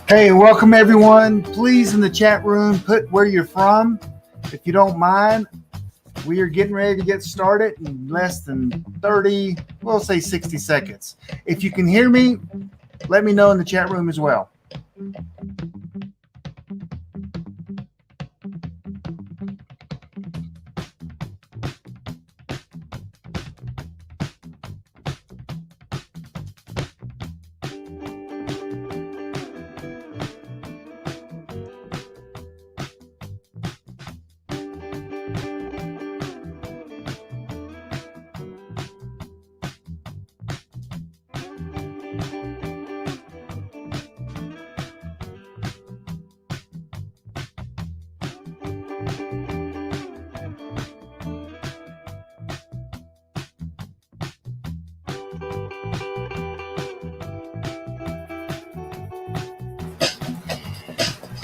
Hey, welcome everyone. Please in the chat room, put where you're from. If you don't mind, we are getting ready to get started in less than 30, we'll say 60 seconds. If you can hear me, let me know in the chat room as well.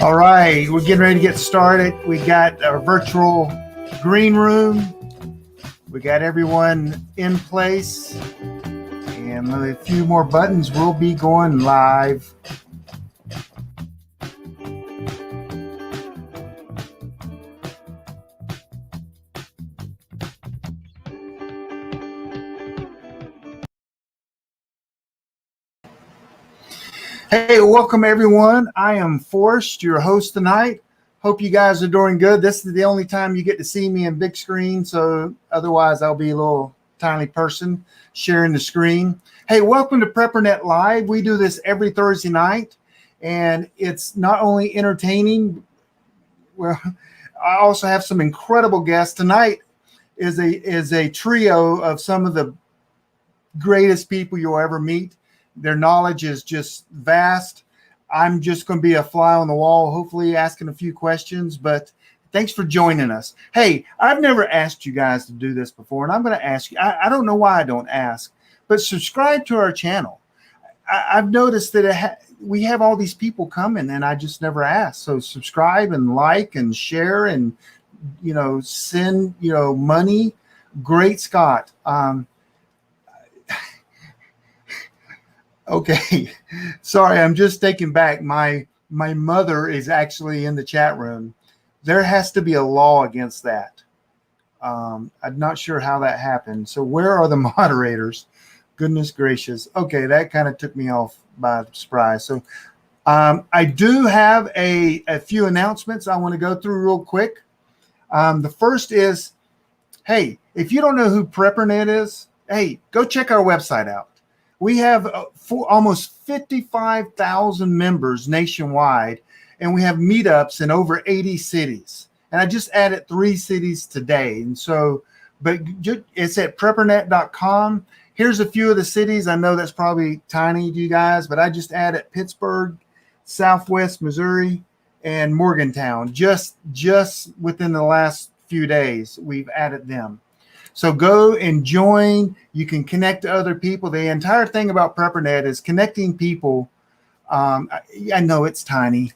All right, we're getting ready to get started. We got our virtual green room. We got everyone in place. And a few more buttons, we'll be going live. Hey, welcome everyone. I am Forrest, your host tonight. Hope you guys are doing good. This is the only time you get to see me in big screen, so otherwise I'll be a little tiny person sharing the screen. Hey, welcome to Preppernet Live. We do this every Thursday night, and it's not only entertaining, well, I also have some incredible guests. Tonight is a trio of some of the greatest people you'll ever meet. Their knowledge is just vast. I'm just going to be a fly on the wall, hopefully asking a few questions, but thanks for joining us. Hey, I've never asked you guys to do this before, and I'm going to ask you. I don't know why I don't ask, but subscribe to our channel. I've noticed that we have all these people coming, and I just never ask. So subscribe and like and share and, send, money. Great Scott. Okay, sorry, I'm just taken back. My mother is actually in the chat room. There has to be a law against that. I'm not sure how that happened. So where are the moderators? Goodness gracious. Okay, that kind of took me off by surprise. So I do have a few announcements I want to go through real quick. The first is, hey, if you don't know who Preppernet is, hey, go check our website out. We have almost 55,000 members nationwide, and we have meetups in over 80 cities. And I just added 3 cities today. And so, but it's at preppernet.com. Here's a few of the cities. I know that's probably tiny to you guys, but I just added Pittsburgh, Southwest Missouri, and Morgantown. Just within the last few days, we've added them. So go and join. You can connect to other people. The entire thing about Preppernet is connecting people I know it's tiny.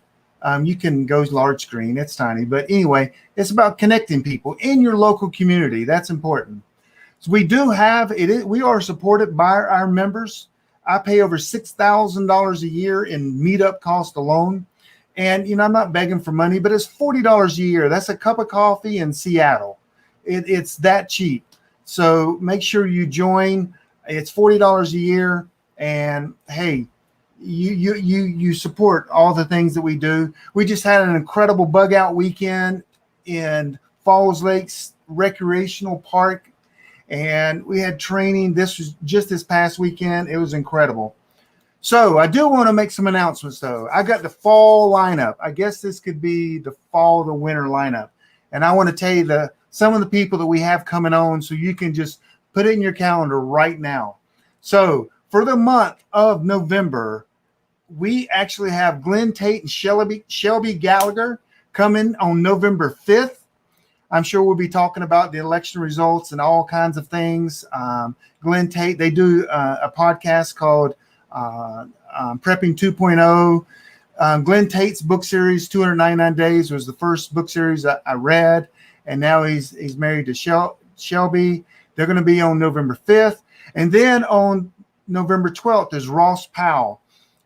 You can go large screen. It's tiny. But anyway, it's about connecting people in your local community. That's important. So we do have it. We are supported by our members. I pay over $6,000 a year in meetup cost alone. And, I'm not begging for money, but it's $40 a year. That's a cup of coffee in Seattle. It's that cheap. So make sure you join. It's $40 a year. And hey, you support all the things that we do. We just had an incredible bug out weekend in Falls Lakes Recreational Park. And we had training. This was just this past weekend. It was incredible. So I do want to make some announcements, though. I got the fall lineup. I guess this could be the fall, the winter lineup. And I want to tell you some of the people that we have coming on so you can just put it in your calendar right now. So for the month of November, we actually have Glenn Tate and Shelby Gallagher coming on November 5th. I'm sure we'll be talking about the election results and all kinds of things. Glenn Tate, they do a podcast called Prepping 2.0. Glenn Tate's book series, 299 Days, was the first book series I read. And now he's married to Shelby. They're going to be on November 5th. And then on November 12th is Ross Powell.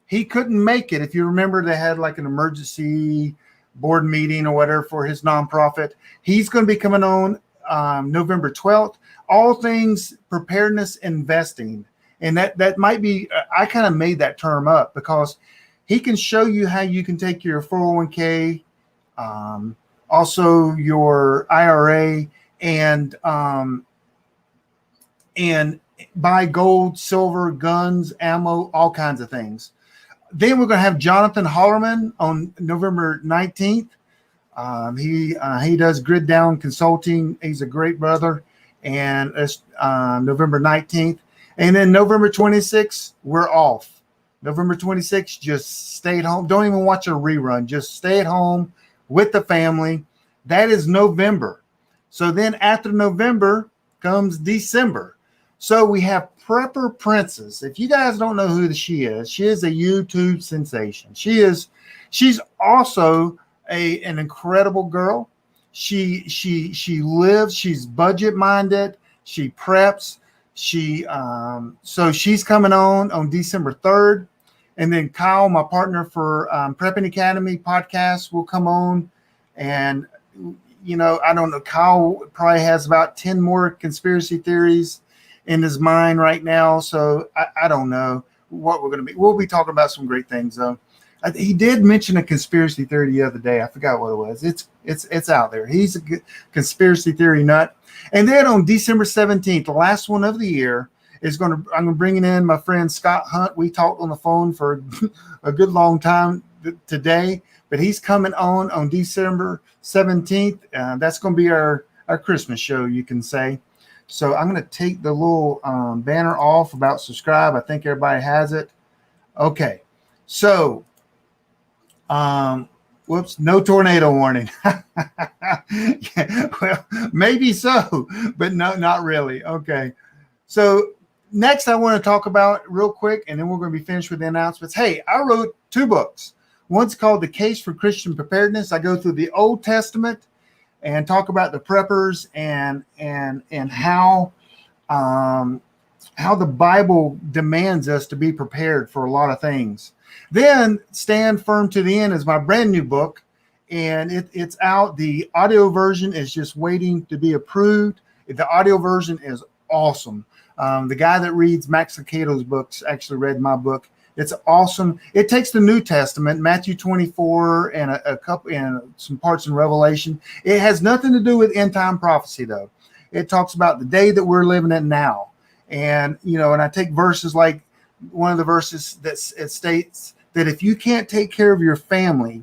He couldn't make it. If you remember, they had like an emergency board meeting or whatever for his nonprofit. He's going to be coming on November 12th. All things preparedness investing. And that might be, I kind of made that term up because he can show you how you can take your 401k, also your IRA, and buy gold, silver, guns, ammo, all kinds of things. Then we're going to have Jonathan Hollerman on November 19th. He does Grid Down Consulting. He's a great brother. And it's November 19th. And then November 26th, we're off. November 26th, just stay at home. Don't even watch a rerun. Just stay at home with the family. That is November. So then after November comes December. So we have Prepper Princess. If you guys don't know who she is a YouTube sensation. She's also an incredible girl. She lives, she's budget minded, she preps. So she's coming on December 3rd. And then Kyle, my partner for Prepping Academy podcast, will come on. And, I don't know, Kyle probably has about 10 more conspiracy theories in his mind right now. So I don't know what we're going to be. We'll be talking about some great things, though. He did mention a conspiracy theory the other day. I forgot what it was. It's out there. He's a conspiracy theory nut. And then on December 17th, the last one of the year, I'm going to bring in my friend Scott Hunt. We talked on the phone for a good long time today, but he's coming on December 17th. That's going to be our Christmas show, you can say. So I'm going to take the little banner off about subscribe. I think everybody has it. Okay. So, whoops, no tornado warning. Yeah, well, maybe so, but no, not really. Okay. So next I want to talk about real quick, and then we're going to be finished with the announcements. Hey, I wrote 2 books. One's called The Case for Christian Preparedness. I go through the Old Testament and talk about the preppers and how the Bible demands us to be prepared for a lot of things. Then Stand Firm to the End is my brand new book, and it's out. The audio version is just waiting to be approved. The audio version is awesome. The guy that reads Max Lucado's books actually read my book. It's awesome. It takes the New Testament, Matthew 24, and a couple and some parts in Revelation. It has nothing to do with end time prophecy, though. It talks about the day that we're living in now. And, and I take verses like one of the verses that it states that if you can't take care of your family,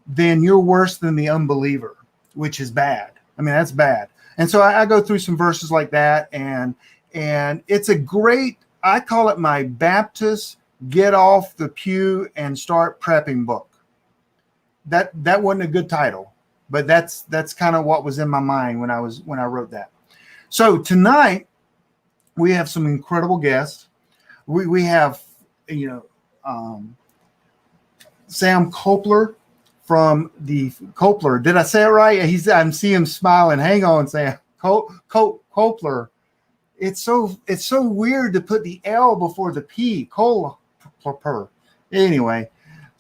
then you're worse than the unbeliever, which is bad. I mean, that's bad. And so I go through some verses like that, and it's a great, I call it my Baptist get off the pew and start prepping book. That wasn't a good title, but that's kind of what was in my mind when I wrote that. So tonight we have some incredible guests. We have, Sam Culper from the Culper. Did I say it right? I'm seeing him smiling. Hang on, Sam. Culper. It's so weird to put the L before the P. Culper. Anyway,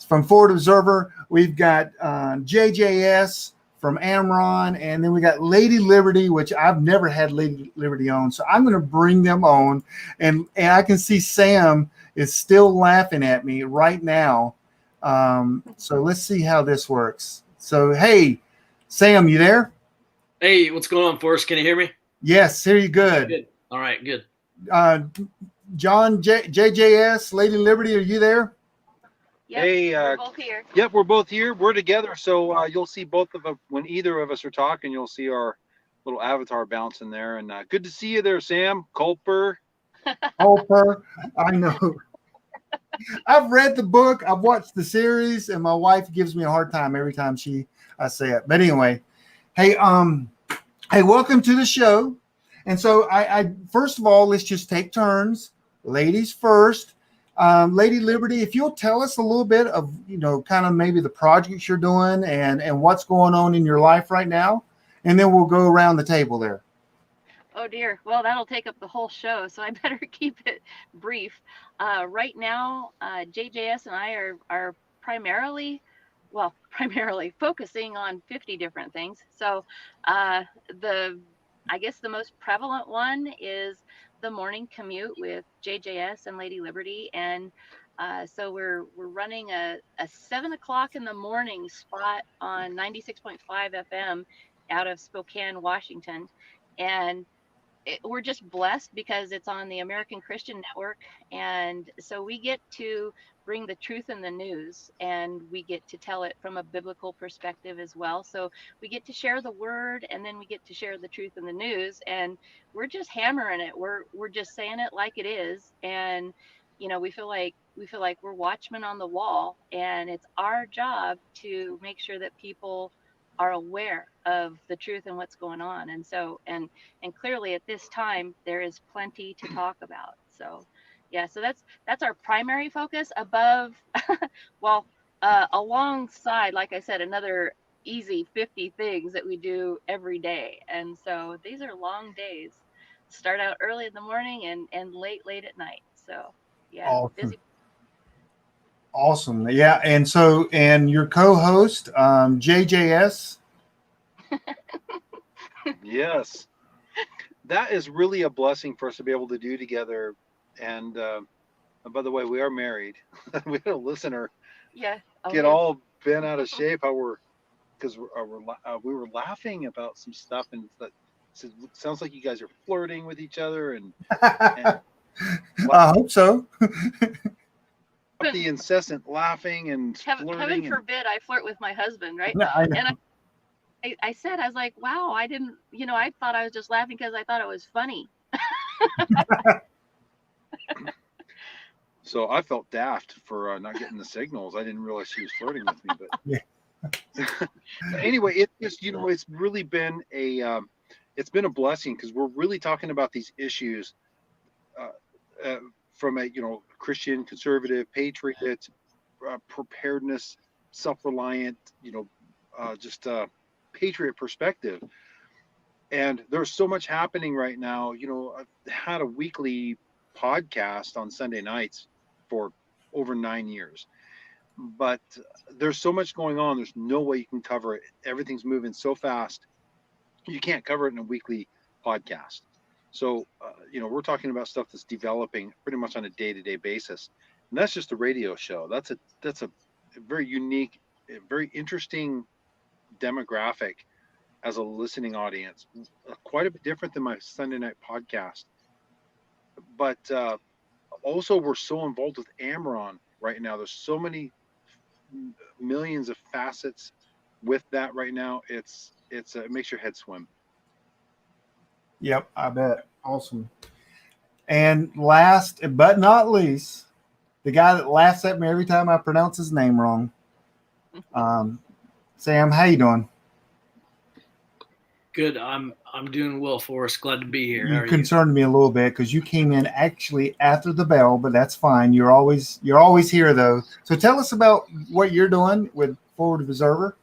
from Forward Observer, we've got JJS from Amron, and then we got Lady Liberty, which I've never had Lady Liberty on, so I'm going to bring them on, and I can see Sam is still laughing at me right now. So let's see how this works. So, hey, Sam, you there? Hey, what's going on, Forrest? Can you hear me? Yes, hear you good. Good. All right, good. John, JJS, Lady Liberty, are you there? Yep, hey, we're both here. Yep, we're both here. We're together, so you'll see both of us when either of us are talking. You'll see our little avatar bouncing there, and good to see you there, Sam Culper. Culper, I know. I've read the book, I've watched the series, and my wife gives me a hard time every time I say it. But anyway, hey, welcome to the show. And so I first of all, let's just take turns. Ladies first. Lady Liberty, if you'll tell us a little bit of, kind of maybe the projects you're doing and what's going on in your life right now, and then we'll go around the table there. Oh dear. Well, that'll take up the whole show, so I better keep it brief. Right now, JJS and I are primarily focusing on 50 different things. So I guess the most prevalent one is the morning commute with JJS and Lady Liberty, and so we're running a 7 o'clock in the morning spot on 96.5 FM out of Spokane, Washington, and we're just blessed because it's on the American Christian Network, and so we get to bring the truth in the news, and we get to tell it from a biblical perspective as well. So we get to share the word, and then we get to share the truth in the news, and we're just hammering it. We're just saying it like it is, and we feel like we're watchmen on the wall, and it's our job to make sure that people are aware of the truth and what's going on. And so and clearly at this time there is plenty to talk about. So yeah, so that's our primary focus above alongside, like I said, another easy 50 things that we do every day. And so these are long days. Start out early in the morning and late at night. So yeah, Awesome. busy. Awesome. Yeah. And your co-host, JJS. Yes, that is really a blessing for us to be able to do together. And by the way, we are married. We had a listener get all bent out of shape because we were laughing about some stuff, and it sounds like you guys are flirting with each other, and I hope so. The incessant laughing and flirting. Heaven forbid I flirt with my husband, right? No, I know. And I said, I was like, wow, I didn't, I thought I was just laughing because I thought it was funny. So I felt daft for not getting the signals. I didn't realize she was flirting with me. But yeah. Anyway, it's really been it's been a blessing because we're really talking about these issues from a Christian, conservative, patriot, preparedness, self-reliant, just patriot perspective. And there's so much happening right now. I've had a weekly podcast on Sunday nights for over 9 years, but there's so much going on. There's no way you can cover it. Everything's moving so fast. You can't cover it in a weekly podcast. So, we're talking about stuff that's developing pretty much on a day-to-day basis. And that's just a radio show. That's a very unique, very interesting demographic as a listening audience, quite a bit different than my Sunday night podcast. But also, we're so involved with Amron right now. There's so many millions of facets with that right now. It makes your head swim. Yep, I bet. Awesome. And last but not least, the guy that laughs at me every time I pronounce his name wrong. Sam, how you doing? Good. I'm doing well, Forrest. Glad to be here. How You are you? concerned me a little bit because you came in actually after the bell, but that's fine. You're always here though. So tell us about what you're doing with Forward Observer.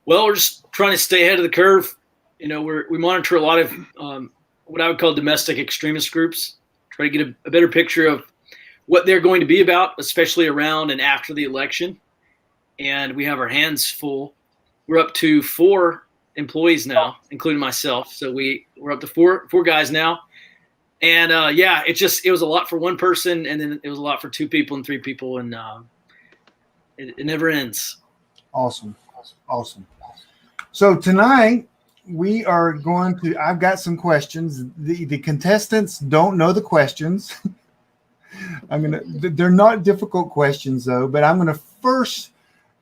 Well, we're just trying to stay ahead of the curve. You know, we monitor a lot of what I would call domestic extremist groups. Try to get a better picture of what they're going to be about, especially around and after the election. And we have our hands full. We're up to 4 employees now, including myself. So we're up to four guys now. And yeah, it was a lot for one person, and then it was a lot for 2 people and 3 people, and it never ends. Awesome. So tonight we are I've got some questions. The contestants don't know the questions. They're not difficult questions though, but I'm going to first,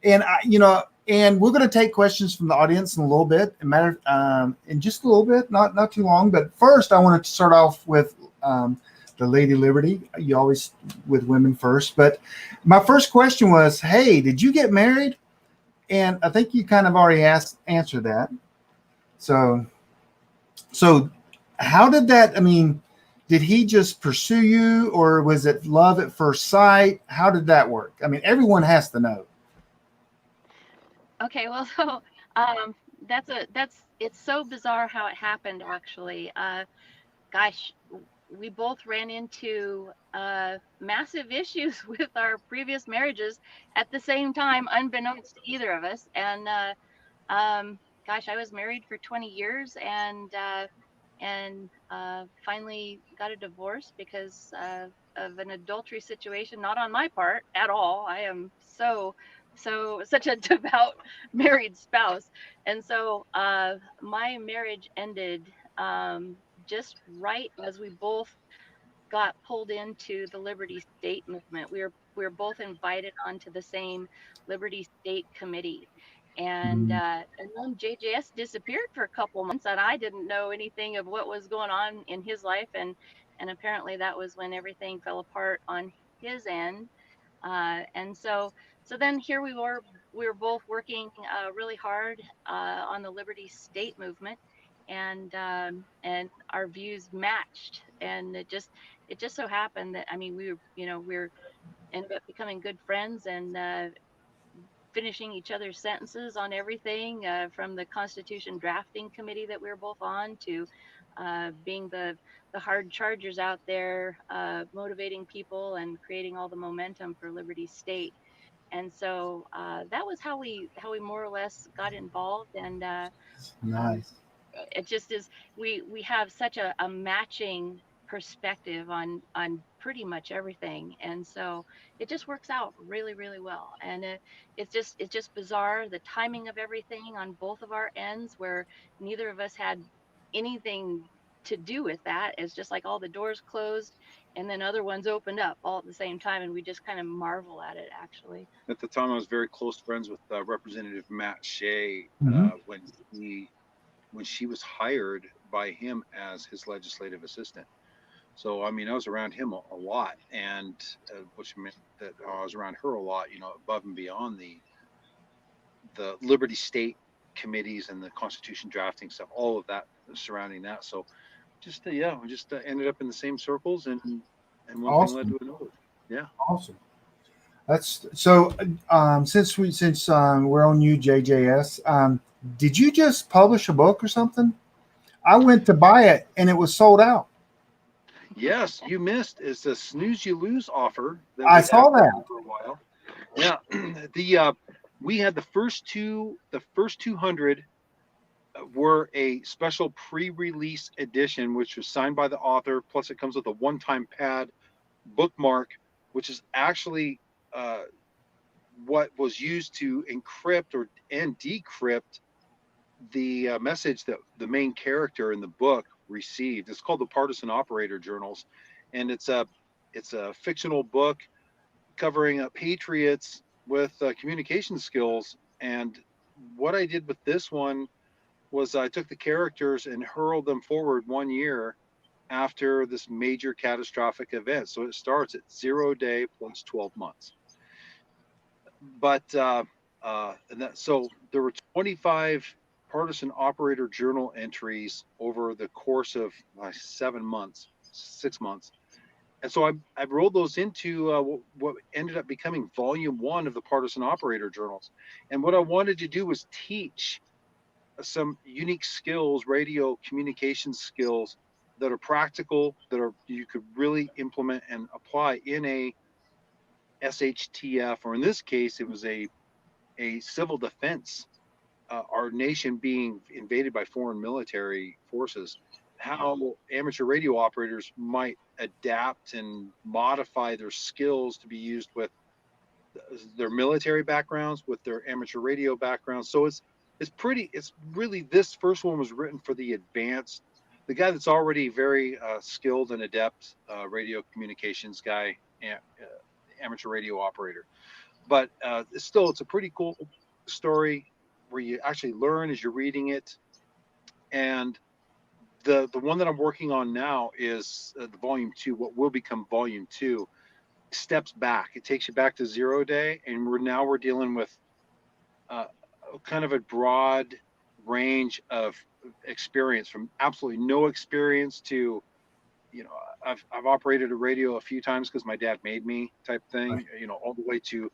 and we're going to take questions from the audience in a little bit, in just a little bit, not too long. But first, I want to start off with the Lady Liberty. You always with women first. But my first question was, hey, did you get married? And I think you kind of already answered that. So how did that? I mean, did he just pursue you, or was it love at first sight? How did that work? I mean, everyone has to know. Okay, well, so it's so bizarre how it happened, actually. Gosh, we both ran into massive issues with our previous marriages at the same time, unbeknownst to either of us. And gosh, I was married for 20 years and finally got a divorce because of an adultery situation, not on my part at all. I am such a devout married spouse. And so my marriage ended just right as we both got pulled into the Liberty State movement. We were both invited onto the same Liberty State committee. And then JJS disappeared for a couple months, and I didn't know anything of what was going on in his life, and apparently that was when everything fell apart on his end. And so then here we were both working really hard on the Liberty State movement, and our views matched, and it just so happened that, I mean, we're ended up becoming good friends, and finishing each other's sentences on everything, from the Constitution drafting committee that we were both on to being the hard chargers out there, motivating people and creating all the momentum for Liberty State. And so that was how we more or less got involved. And Nice. it just is, we have such a matching perspective on pretty much everything, and so it just works out really, really well. And it's just bizarre, the timing of everything on both of our ends, where neither of us had anything to do with that. It's just like all the doors closed and then other ones opened up all at the same time, and we just kind of marvel at it, actually. At the time, I was very close friends with Representative Matt Shea when she was hired by him as his legislative assistant. So, I mean, I was around him a lot, and which meant that I was around her a lot, above and beyond the Liberty State committees and the Constitution drafting stuff, all of that surrounding that. So, just we just ended up in the same circles, and one Awesome. thing led to another. Yeah. Awesome. That's so. Since we're on you, JJS, did you just publish a book or something? I went to buy it and it was sold out. Yes, you missed. It's a snooze you lose offer. I saw that for a while. Yeah, we had the first 200 were a special pre-release edition, which was signed by the author. Plus, it comes with a one-time pad bookmark, which is actually what was used to encrypt and decrypt the message that the main character in the book received. It's called the Partisan Operator Journals, and it's a fictional book covering patriots with communication skills. And what I did with this one was I took the characters and hurled them forward 1 year after this major catastrophic event. So it starts at 0 day plus 12 months. But So there were 25 partisan operator journal entries over the course of 7 months, 6 months. And so I rolled those into what ended up becoming volume 1 of the partisan operator journals. And what I wanted to do was teach some unique skills, radio communication skills that are practical, that are you could really implement and apply in a SHTF, or in this case, it was a civil defense, our nation being invaded by foreign military forces, how amateur radio operators might adapt and modify their skills to be used with their military backgrounds, with their amateur radio backgrounds. So it's really, this first one was written for the advanced, the guy that's already very skilled and adept radio communications guy, amateur radio operator. But still, it's a pretty cool story where you actually learn as you're reading it. And the one that I'm working on now is the volume 2, what will become volume 2, steps back. It takes you back to 0 day, and we're dealing with kind of a broad range of experience, from absolutely no experience to, I've operated a radio a few times because my dad made me type thing, all the way to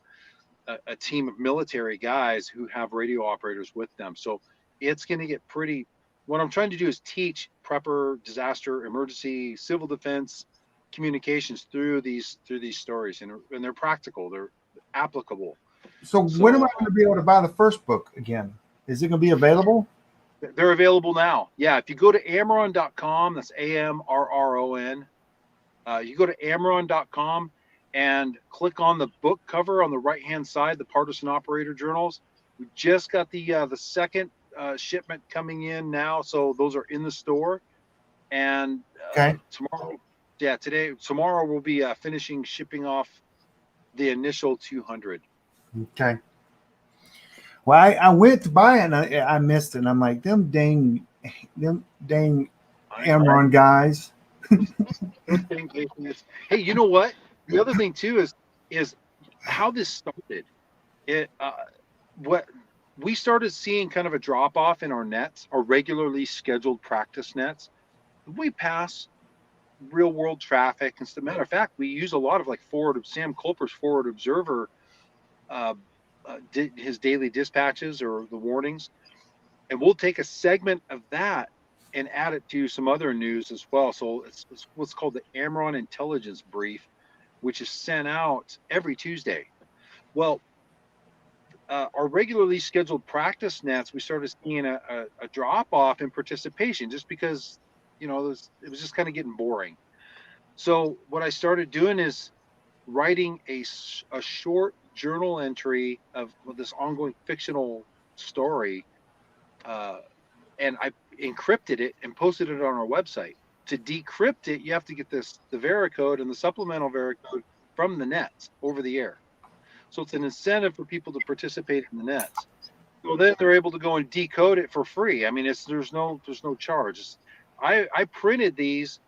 a team of military guys who have radio operators with them. So it's going to get pretty. What I'm trying to do is teach prepper, disaster, emergency, civil defense communications through these stories, and they're practical, they're applicable. So when am I going to be able to buy the first book again? Is it going to be available? They're available now. Yeah, if you go to Amron.com, that's AMRRON. You go to Amron.com and click on the book cover on the right-hand side, the Partisan Operator Journals. We just got the second shipment coming in now, so those are in the store. And okay. Tomorrow we'll be finishing shipping off the initial 200. Okay. Well, I went to buy it and I missed it. And I'm like, them dang Amron guys. Hey, you know what? The other thing too is how this started. What we started seeing kind of a drop off in our nets, our regularly scheduled practice nets. We pass real world traffic. As a matter of fact, we use a lot of like Sam Culper's Forward Observer, his daily dispatches or the warnings, and we'll take a segment of that and add it to some other news as well. So it's what's called the Amron Intelligence Brief, which is sent out every Tuesday. Well, our regularly scheduled practice nets, we started seeing a drop off in participation, just because it was just kind of getting boring. So what I started doing is writing a short journal entry of this ongoing fictional story, and I encrypted it and posted it on our website. To decrypt it, you have to get the Veracode and the supplemental Veracode from the nets over the air. So it's an incentive for people to participate in the nets. So then they're able to go and decode it for free. I mean, there's no charge. I printed these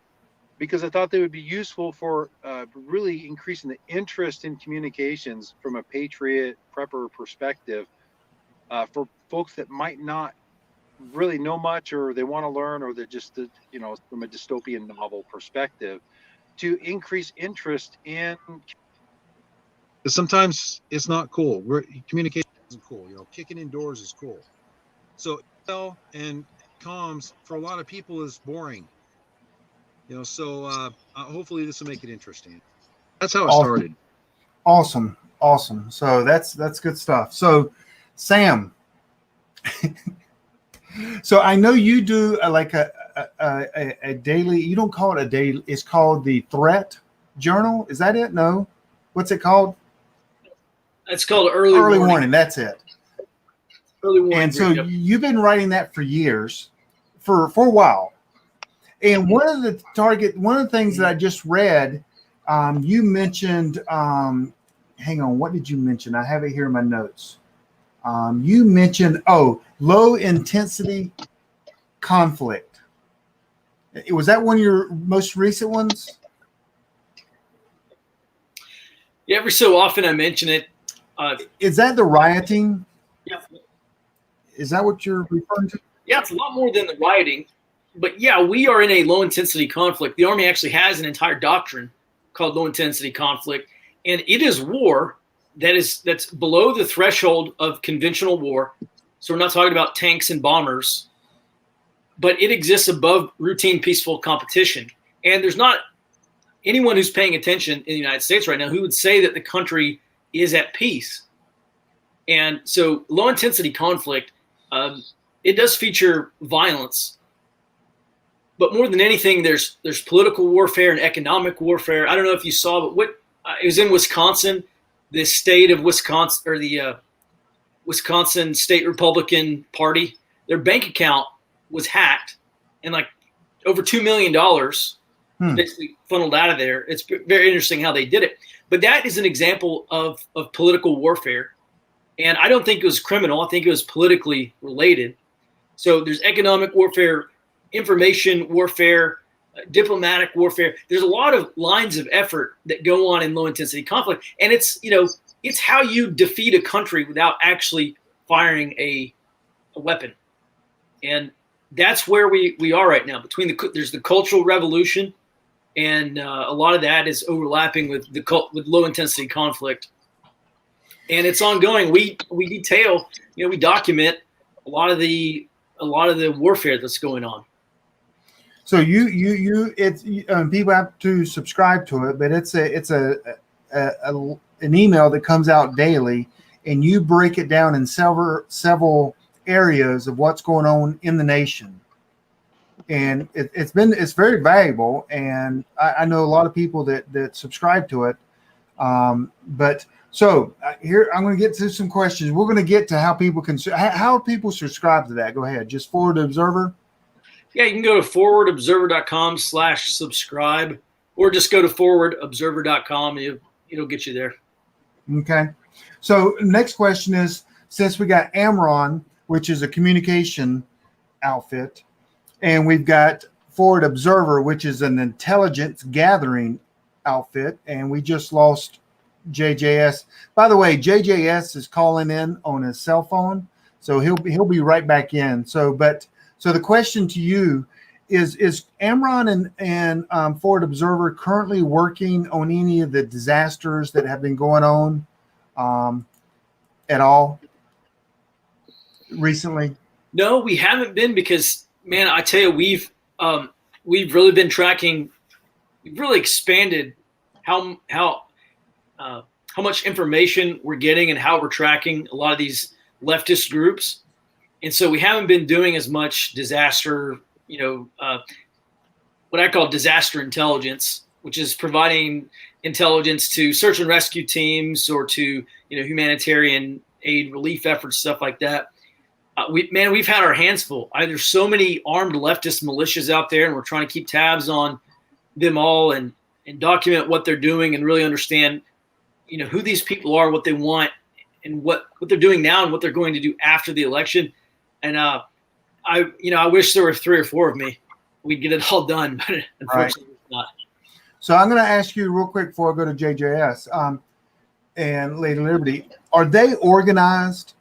because I thought they would be useful for really increasing the interest in communications from a Patriot prepper perspective, for folks that might not really know much, or they want to learn, or they're just from a dystopian novel perspective, to increase interest in. Because sometimes it's not cool. Communication isn't cool. Kicking indoors is cool. So email and comms for a lot of people is boring. So hopefully this will make it interesting. That's how it started. Awesome. So that's good stuff. So Sam, so I know you do like a daily. You don't call it a daily. It's called the Threat Journal. Is that it? No. What's it called? It's called Early Warning. That's it. Early Warning. And so you've been writing that for years, for a while. And one of the things that I just read, you mentioned, hang on, what did you mention? I have it here in my notes. You mentioned, low intensity conflict. Was that one of your most recent ones? Yeah, every so often I mention it. Is that the rioting? Yeah. Is that what you're referring to? Yeah, it's a lot more than the rioting. But yeah, we are in a low intensity conflict. The Army actually has an entire doctrine called low intensity conflict, and it is war that's below the threshold of conventional war. So we're not talking about tanks and bombers, but it exists above routine peaceful competition. And there's not anyone who's paying attention in the United States right now who would say that the country is at peace. And so low intensity conflict, it does feature violence, but more than anything, there's political warfare and economic warfare. I don't know if you saw, but it was in Wisconsin, the state of Wisconsin, or the Wisconsin State Republican Party. Their bank account was hacked, and like over $2 million basically funneled out of there. It's very interesting how they did it. But that is an example of political warfare. And I don't think it was criminal. I think it was politically related. So there's economic warfare, information warfare, diplomatic warfare. There's a lot of lines of effort that go on in low intensity conflict. And it's how you defeat a country without actually firing a weapon. And that's where we are right now. There's the cultural revolution, and a lot of that is overlapping with low intensity conflict. And it's ongoing. We detail, we document a lot of the warfare that's going on. So people have to subscribe to it, but it's an email that comes out daily, and you break it down in several areas of what's going on in the nation. And it's very valuable, and I know a lot of people that subscribe to it. So here I'm going to get to some questions. We're going to get to how people subscribe to that. Go ahead. Just Forward Observer. Yeah, you can go to forwardobserver.com/subscribe, or just go to forwardobserver.com, and it'll get you there. Okay. So next question is, since we got Amron, which is a communication outfit, and we've got Forward Observer, which is an intelligence gathering outfit, and we just lost JJS. By the way, JJS is calling in on his cell phone, so he'll be right back in. So the question to you is Amron and Forward Observer currently working on any of the disasters that have been going on at all recently? No, we haven't been, because, man, I tell you, we've really been tracking. We've really expanded how much information we're getting and how we're tracking a lot of these leftist groups. And so we haven't been doing as much disaster, what I call disaster intelligence, which is providing intelligence to search and rescue teams or to, humanitarian aid relief efforts, stuff like that. We've had our hands full. There's so many armed leftist militias out there, and we're trying to keep tabs on them all and document what they're doing and really understand, who these people are, what they want, and what they're doing now and what they're going to do after the election. And I wish there were 3 or 4 of me. We'd get it all done, but unfortunately it's not. So I'm going to ask you real quick before I go to JJS and Lady Liberty. Are they organized?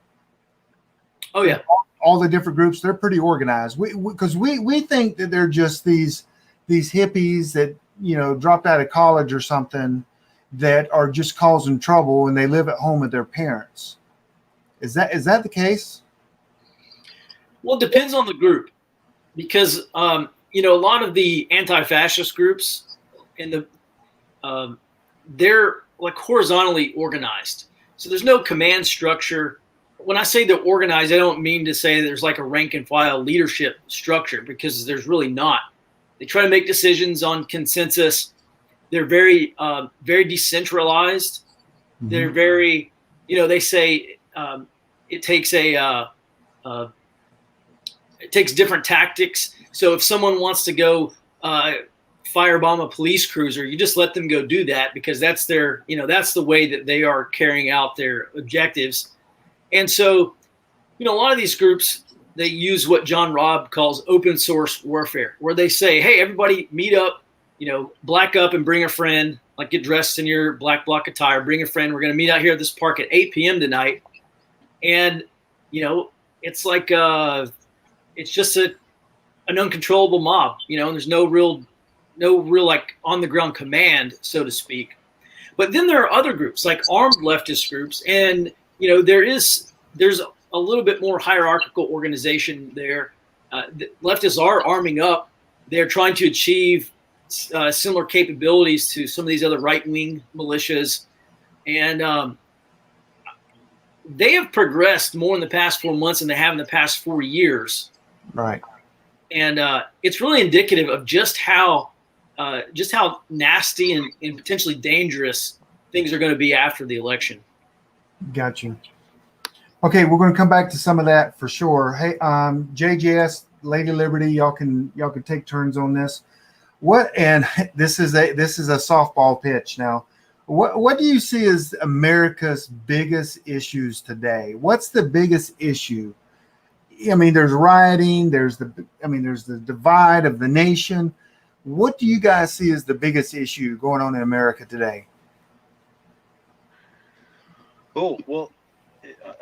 Oh yeah, all the different groups, they're pretty organized. Because we think that they're just these hippies that dropped out of college or something that are just causing trouble, and they live at home with their parents. Is that the case? Well, it depends on the group, because a lot of the anti-fascist groups and they're like horizontally organized. So there's no command structure. When I say they're organized, I don't mean to say there's like a rank and file leadership structure, because there's really not. They try to make decisions on consensus. They're very, very decentralized. Mm-hmm. They're very, they say it takes different tactics. So if someone wants to go firebomb a police cruiser, you just let them go do that, because that's that's the way that they are carrying out their objectives. And so, a lot of these groups, they use what John Robb calls open source warfare, where they say, hey, everybody meet up, black up and bring a friend, like get dressed in your black bloc attire, bring a friend. We're going to meet out here at this park at 8 p.m. tonight. And, it's like it's just an uncontrollable mob, and there's no real like on the ground command, so to speak. But then there are other groups like armed leftist groups, and there's a little bit more hierarchical organization there. The leftists are arming up. They're trying to achieve similar capabilities to some of these other right-wing militias, and they have progressed more in the past 4 months than they have in the past 4 years. Right. And it's really indicative of just how nasty and potentially dangerous things are going to be after the election. Got you. Okay, we're going to come back to some of that for sure. Hey, JJS, Lady Liberty, y'all can take turns on this. And this is a softball pitch now. What do you see as America's biggest issues today? What's the biggest issue? I mean, there's rioting. There's the divide of the nation. What do you guys see as the biggest issue going on in America today? Oh, well,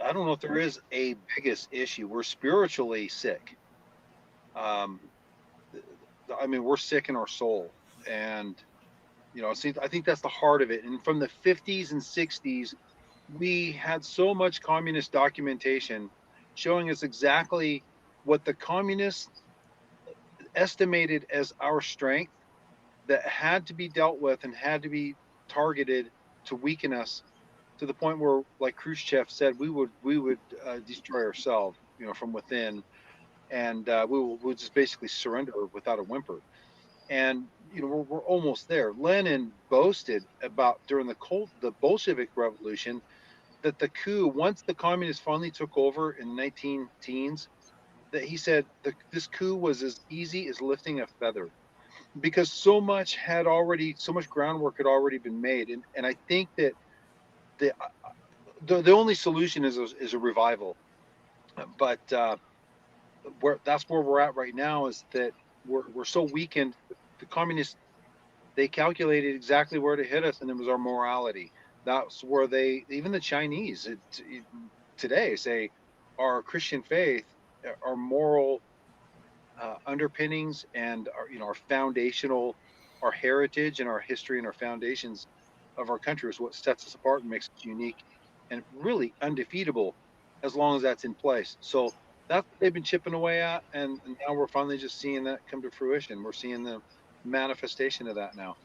I don't know if there is a biggest issue. We're spiritually sick. We're sick in our soul, and I think that's the heart of it. And from the 50s and 60s, we had so much communist documentation showing us exactly what the communists estimated as our strength that had to be dealt with and had to be targeted to weaken us to the point where, like Khrushchev said, we would destroy ourselves, from within, and we'll just basically surrender without a whimper. And we're almost there. Lenin boasted about during the Bolshevik Revolution that the coup, once the communists finally took over in the 19 teens, that he said this coup was as easy as lifting a feather, because so much groundwork had already been made. And I think that the only solution is a revival. But that's where we're at right now, is that we're so weakened. The communists, they calculated exactly where to hit us, and it was our morality. That's where even the Chinese today say our Christian faith, our moral underpinnings, and our foundational, our heritage and our history and our foundations of our country is what sets us apart and makes us unique and really undefeatable, as long as that's in place. So that's what they've been chipping away at, and now we're finally just seeing that come to fruition. We're seeing the manifestation of that now.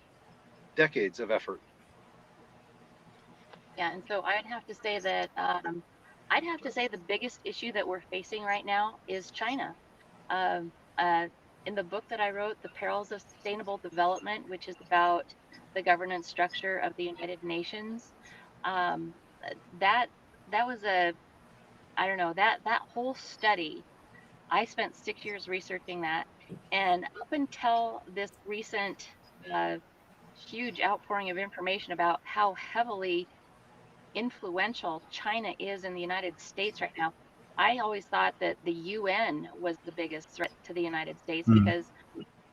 Decades of effort. Yeah, and so I'd have to say that the biggest issue that we're facing right now is China. Um, in the book that I wrote, The Perils of Sustainable Development, which is about the governance structure of the United Nations, um, that was that whole study. I spent 6 years researching that, and up until this recent uh, huge outpouring of information about how heavily influential China is in the United States right now, I always thought that the UN was the biggest threat to the United States, because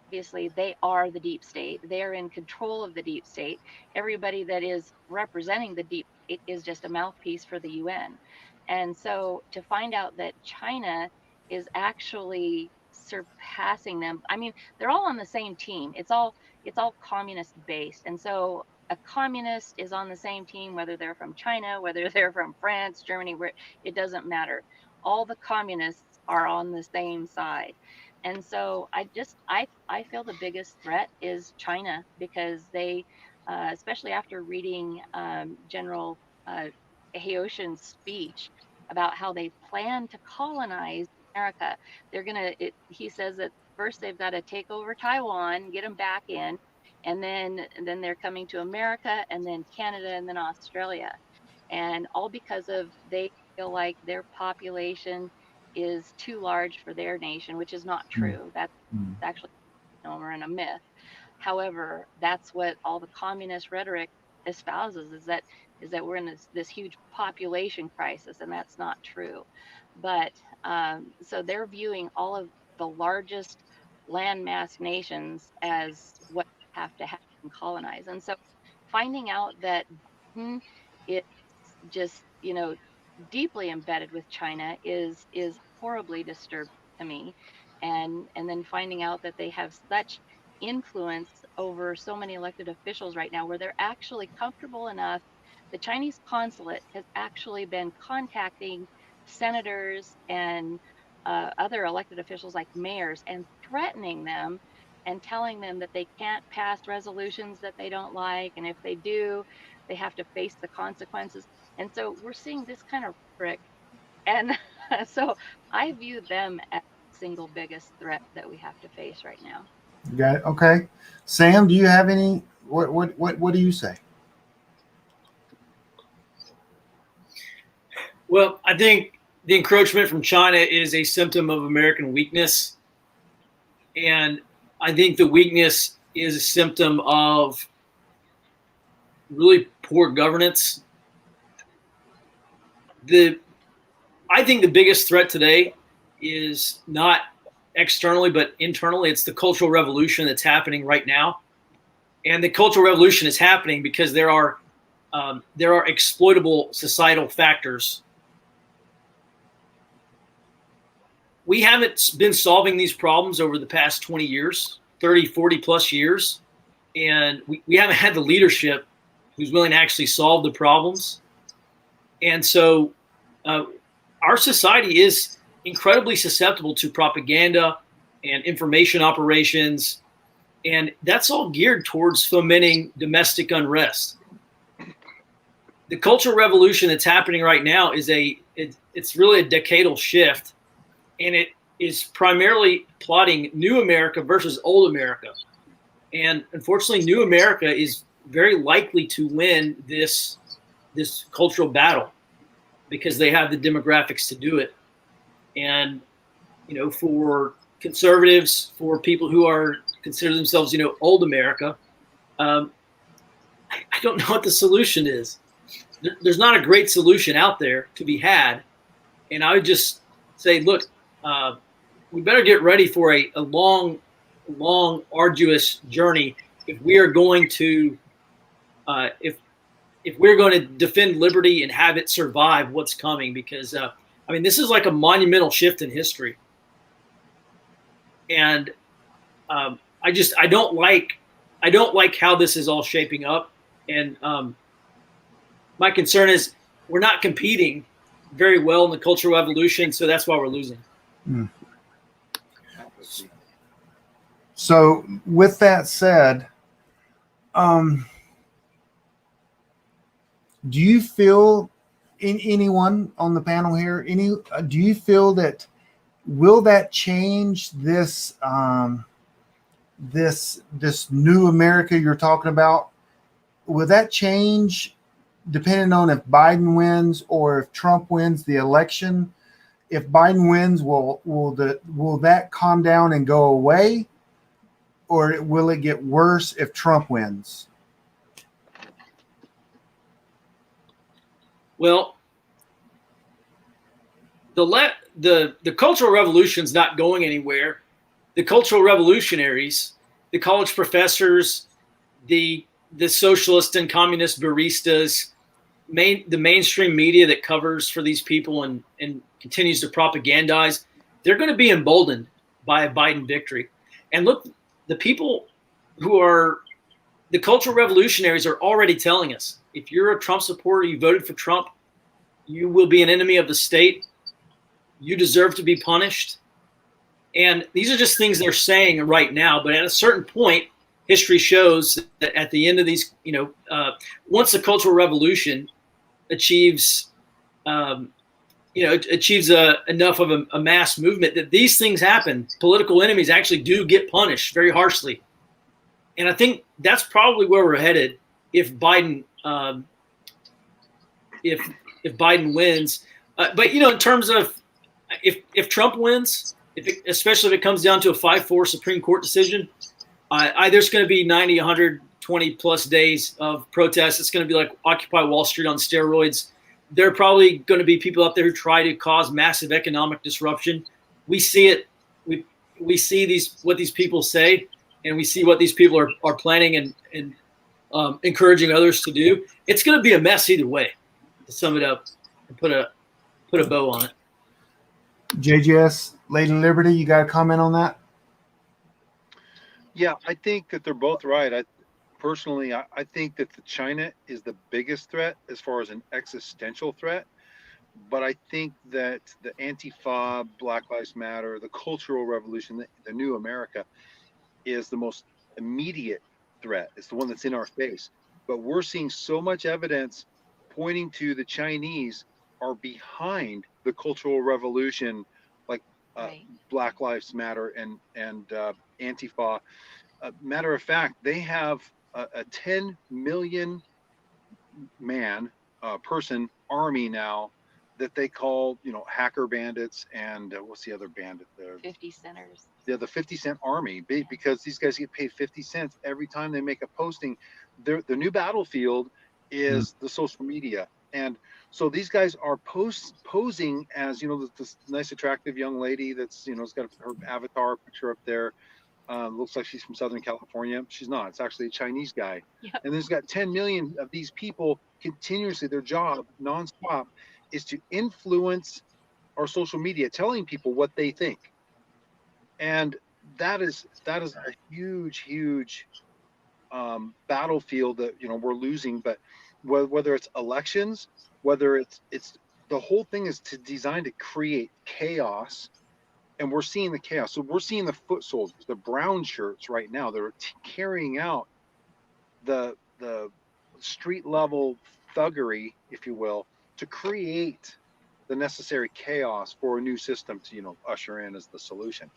obviously they are the deep state. They're in control of the deep state. Everybody that is representing the deep state is just a mouthpiece for the UN. And so to find out that China is actually surpassing them, I mean, they're all on the same team. It's all communist based. And so a communist is on the same team, whether they're from China, whether they're from France, Germany, where it doesn't matter. All the communists are on the same side. And so I feel the biggest threat is China, because they, especially after reading General Haoshin's speech about how they plan to colonize America. He says that first they've got to take over Taiwan, get them back in, and then they're coming to America, and then Canada, and then Australia. And all because of they feel like their population is too large for their nation, which is not true. That's actually a misnomer and a myth. However, that's what all the communist rhetoric espouses, is that we're in this huge population crisis, and that's not true. But so they're viewing all of the largest landmass nations as what have to happen and colonize. And so finding out that Biden is just, deeply embedded with China is horribly disturbing to me. And then finding out that they have such influence over so many elected officials right now, where they're actually comfortable enough. The Chinese consulate has actually been contacting senators and other elected officials like mayors and threatening them and telling them that they can't pass resolutions that they don't like. And if they do, they have to face the consequences. And so we're seeing this kind of rhetoric. And so I view them as the single biggest threat that we have to face right now. Got it. Okay. Sam, do you have any, what do you say? Well, I think the encroachment from China is a symptom of American weakness. And I think the weakness is a symptom of really poor governance. I think the biggest threat today is not externally, but internally. It's the cultural revolution that's happening right now. And the cultural revolution is happening because there are exploitable societal factors. We haven't been solving these problems over the past 20 years, 30, 40 plus years. And we haven't had the leadership who's willing to actually solve the problems. And so our society is incredibly susceptible to propaganda and information operations. And that's all geared towards fomenting domestic unrest. The cultural revolution that's happening right now is it's really a decadal shift. And it is primarily plotting new America versus old America. And unfortunately, new America is very likely to win this cultural battle because they have the demographics to do it. And, for conservatives, for people who are consider themselves, old America, I don't know what the solution is. There's not a great solution out there to be had. And I would just say, look, we better get ready for a long, arduous journey if we are going to if we're going to defend liberty and have it survive what's coming, because this is like a monumental shift in history. And I don't like how this is all shaping up. And my concern is we're not competing very well in the cultural revolution, so that's why we're losing. Mm. So with that said, do you feel anyone on the panel here, do you feel that will that change this this new America you're talking about? Will that change depending on if Biden wins or if Trump wins the election? If Biden wins, will that calm down and go away, or will it get worse if Trump wins? Well, the cultural revolution's not going anywhere. The cultural revolutionaries, the college professors, the socialist and communist baristas, the mainstream media that covers for these people and continues to propagandize, they're going to be emboldened by a Biden victory. And look, the people who are the cultural revolutionaries are already telling us, if you're a Trump supporter, you voted for Trump, you will be an enemy of the state. You deserve to be punished. And these are just things they're saying right now. But at a certain point, history shows that at the end of these, once the cultural revolution achieves, enough of a mass movement, that these things happen. Political enemies actually do get punished very harshly. And I think that's probably where we're headed if Biden, if Biden wins. But in terms of if Trump wins, especially if it comes down to a 5-4 Supreme Court decision, there's going to be 90, 120 plus days of protests. It's going to be like Occupy Wall Street on steroids. There are probably going to be people out there who try to cause massive economic disruption. We see it. We see what these people say, and we see what these people are planning. And encouraging others to do. It's going to be a mess either way. To sum it up and put a bow on it. JJS, Lady Liberty, you got a comment on that? Yeah, I think that they're both right. I think that the China is the biggest threat as far as an existential threat. But I think that the Antifa, Black Lives Matter, the cultural revolution, the new America is the most immediate threat. It's the one that's in our face. But we're seeing so much evidence pointing to the Chinese are behind the cultural revolution, like Right. Black Lives Matter and Antifa. Matter of fact, they have a 10 million person army now that they call, hacker bandits and what's the other bandit? 50 centers. Yeah, the 50-cent army, because these guys get paid 50 cents every time they make a posting. The new battlefield is the social media. And so these guys are posing as, this nice, attractive young lady that's, has got her avatar picture up there. Looks like she's from Southern California. She's not. It's actually a Chinese guy. Yep. And there's got 10 million of these people continuously. Their job, nonstop, is to influence our social media, telling people what they think. And that is a huge battlefield that we're losing. But whether it's elections, whether it's the whole thing is designed to create chaos. And we're seeing the chaos. So we're seeing the foot soldiers, the brown shirts right now. They're carrying out the street level thuggery, if you will, to create the necessary chaos for a new system to usher in as the solution,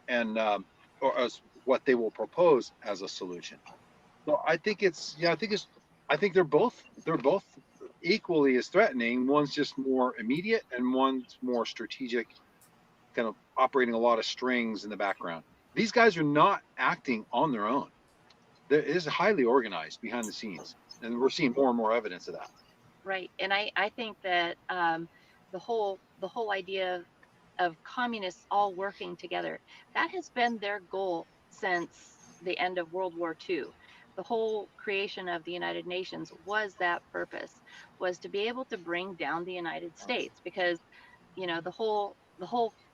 and or as what they will propose as a solution. So I think they're both equally as threatening. One's just more immediate, and one's more strategic, kind of operating a lot of strings in the background. These guys are not acting on their own. It is highly organized behind the scenes, and we're seeing more and more evidence of that. Right. And I think that the whole idea of communists all working together, that has been their goal since the end of World War II. The whole creation of the United Nations was that purpose, was to be able to bring down the United States, because the whole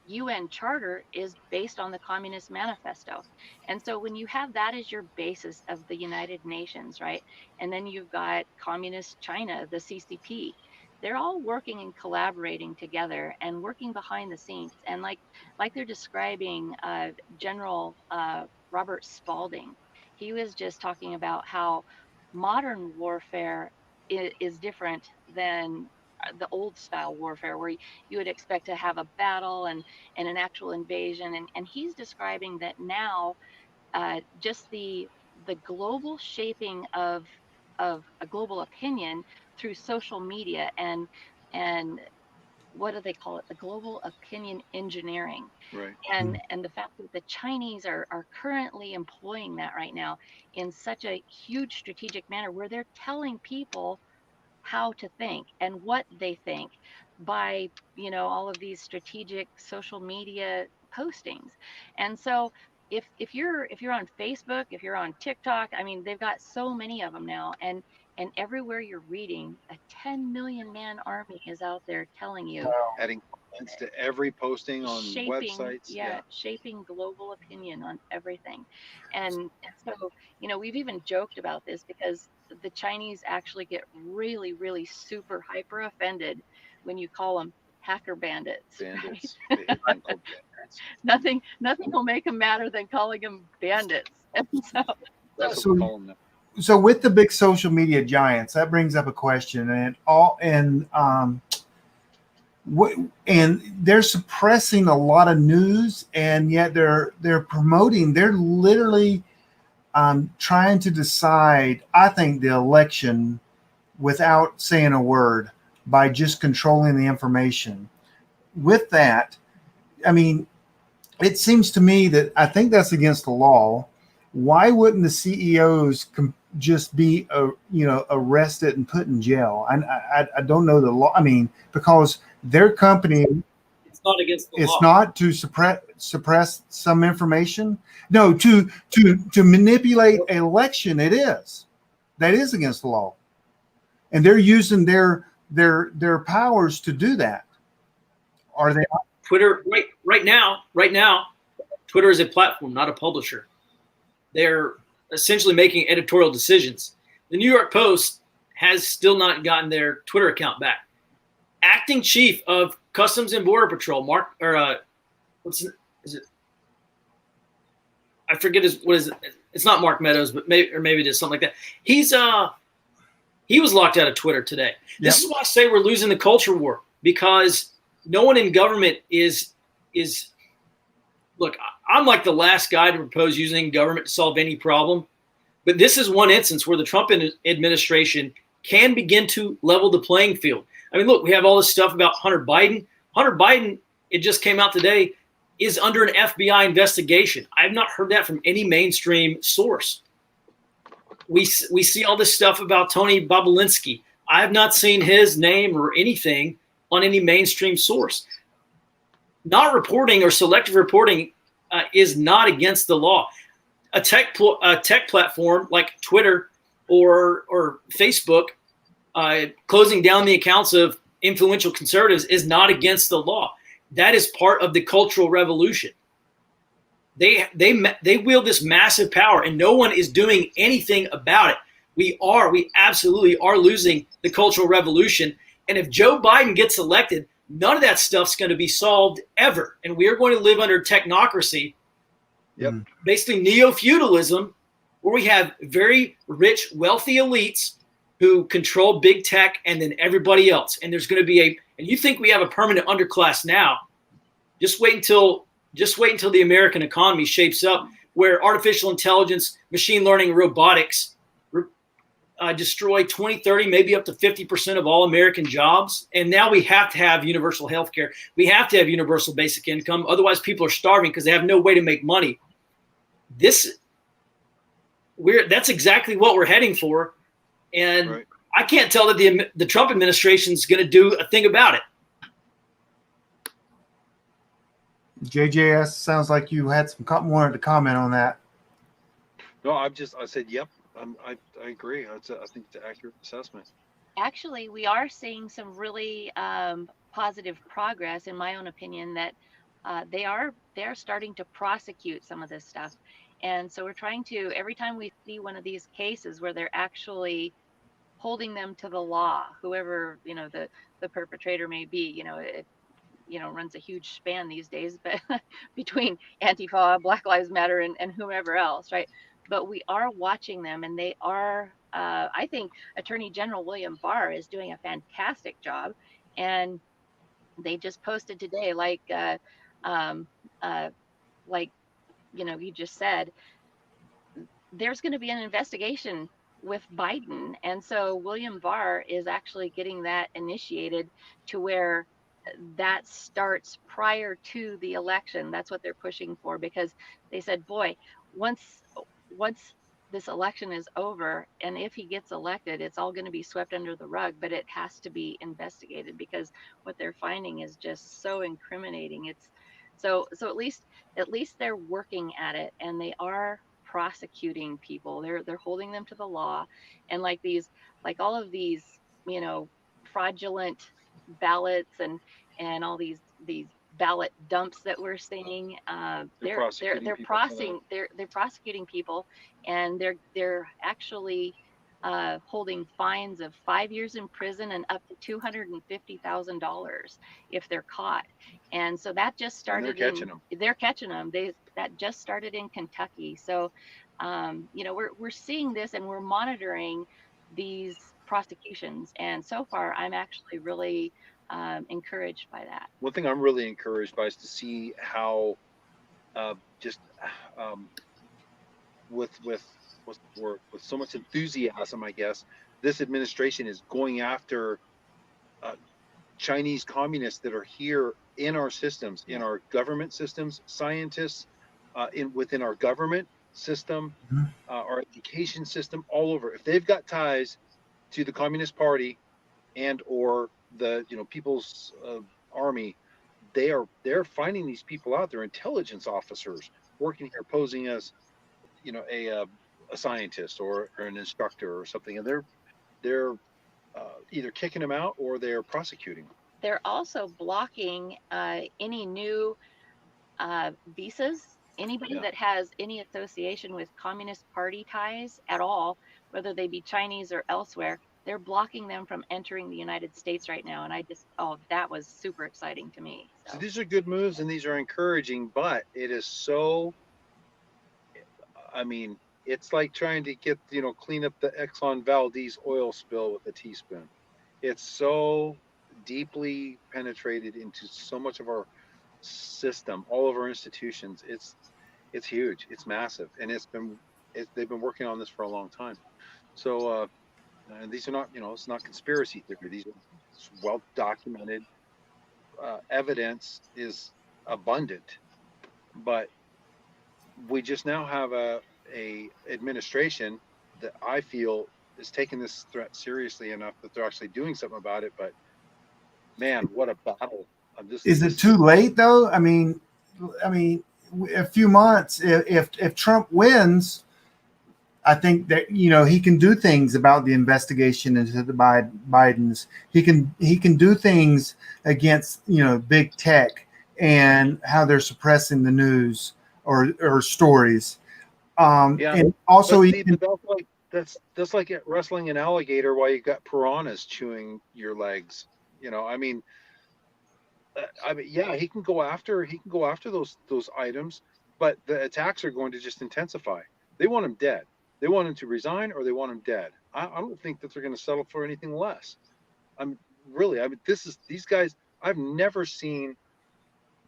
UN charter is based on the Communist Manifesto. And so when you have that as your basis of the United Nations, right? And then you've got Communist China, the CCP, they're all working and collaborating together and working behind the scenes. And like they're describing General Robert Spalding, he was just talking about how modern warfare is different than the old style warfare, where you would expect to have a battle and an actual invasion. And he's describing that now just the global shaping of a global opinion through social media and what do they call it? The global opinion engineering. Right. And the fact that the Chinese are currently employing that right now in such a huge strategic manner, where they're telling people how to think and what they think by all of these strategic social media postings. And so if you're on Facebook, if you're on TikTok, I mean, they've got so many of them now, and everywhere you're reading, a 10 million man army is out there telling you, Adding comments to every posting on websites. Shaping global opinion on everything. And so we've even joked about this, because the Chinese actually get really, really super hyper offended when you call them hacker bandits. Right? Nothing will make them madder than calling them bandits. And that's what we call them now. So with the big social media giants, that brings up a question, and they're suppressing a lot of news, and yet they're promoting. They're literally trying to decide, I think, the election without saying a word, by just controlling the information. With that, I mean, it seems to me that I think that's against the law. Why wouldn't the CEOs just be arrested and put in jail? I don't know the law. I mean, because their company, it's not against the law. It's not to suppress some information. No, to manipulate an election. It is. that is against the law, and they're using their powers to do that. Are they? Twitter right now, Twitter is a platform, not a publisher. They're essentially making editorial decisions. The New York Post has still not gotten their Twitter account back. Acting chief of Customs and Border Patrol, is it? I forget what is it? It's not Mark Meadows, but maybe it is something like that. He was locked out of Twitter today. This is why I say we're losing the culture war, because no one in government is look, I'm like the last guy to propose using government to solve any problem, but this is one instance where the Trump administration can begin to level the playing field. I mean, look, we have all this stuff about Hunter Biden. Hunter Biden, it just came out today, is under an FBI investigation. I've not heard that from any mainstream source. We see all this stuff about Tony Bobulinski. I have not seen his name or anything on any mainstream source. Not reporting or selective reporting is not against the law. A tech platform like Twitter or Facebook closing down the accounts of influential conservatives is not against the law. That is part of the cultural revolution. They wield this massive power, and no one is doing anything about it. We absolutely are losing the cultural revolution. And if Joe Biden gets elected, none of that stuff's going to be solved ever. And we are going to live under technocracy, basically neo-feudalism, where we have very rich, wealthy elites who control big tech and then everybody else. And there's going to be and you think we have a permanent underclass now. Just wait until the American economy shapes up, where artificial intelligence, machine learning, and robotics destroy 20, 30, maybe up to 50% of all American jobs. And now we have to have universal health care. We have to have universal basic income. Otherwise, people are starving because they have no way to make money. That's exactly what we're heading for. And I can't tell that the Trump administration is going to do a thing about it. JJS, sounds like you had wanted to comment on that. No, I said, yep. I agree. I think it's an accurate assessment. Actually, we are seeing some really positive progress, in my own opinion, that they're starting to prosecute some of this stuff. And so we're trying to, every time we see one of these cases where they're actually holding them to the law, whoever, the perpetrator may be, it runs a huge span these days, but between Antifa, Black Lives Matter, and whomever else, right? But we are watching them, and they are, I think Attorney General William Barr is doing a fantastic job. And they just posted today, like you just said, there's going to be an investigation with Biden. And so William Barr is actually getting that initiated to where that starts prior to the election. That's what they're pushing for, because they said, boy, once this election is over, and if he gets elected, it's all going to be swept under the rug, but it has to be investigated, because what they're finding is just so incriminating. It's so at least they're working at it, and they are prosecuting people. They're holding them to the law. And like all of these, fraudulent ballots and all these ballot dumps that we're seeing, they're prosecuting people, and they're actually holding fines of 5 years in prison and up to $250,000 if they're caught. And so that just started. They're catching them. That just started in Kentucky. So, we're seeing this, and we're monitoring these prosecutions. And so far, I'm actually really encouraged by that. One thing I'm really encouraged by is to see how with so much enthusiasm, I guess, this administration is going after Chinese communists that are here in our systems, in our government systems, scientists within our government system, our education system, all over. If they've got ties to the Communist Party and or the People's Army, they're finding these people out. They're intelligence officers working here, posing as a scientist or an instructor or something, and they're either kicking them out or they're prosecuting. They're also blocking any new visas. Anybody Yeah. that has any association with Communist Party ties at all, whether they be Chinese or elsewhere, they're blocking them from entering the United States right now. And I just, oh, that was super exciting to me. So So these are good moves and these are encouraging, but it is so, I mean, it's like trying to get, clean up the Exxon Valdez oil spill with a teaspoon. It's so deeply penetrated into so much of our system, all of our institutions. It's huge. It's massive, and they've been working on this for a long time. So, and these are not, it's not conspiracy theory. These are well documented. Evidence is abundant, but we just now have a administration that I feel is taking this threat seriously enough that they're actually doing something about it. But man, what a battle! Is it too late though? I mean, a few months. If Trump wins, I think that he can do things about the investigation into the Bidens. He can do things against big tech and how they're suppressing the news or stories. Yeah, And also but see, but that's like wrestling an alligator while you got piranhas chewing your legs. Yeah, he can go after those items, but the attacks are going to just intensify. They want him dead. They want him to resign, or they want him dead. I don't think that they're going to settle for anything less. I'm really. These guys. I've never seen,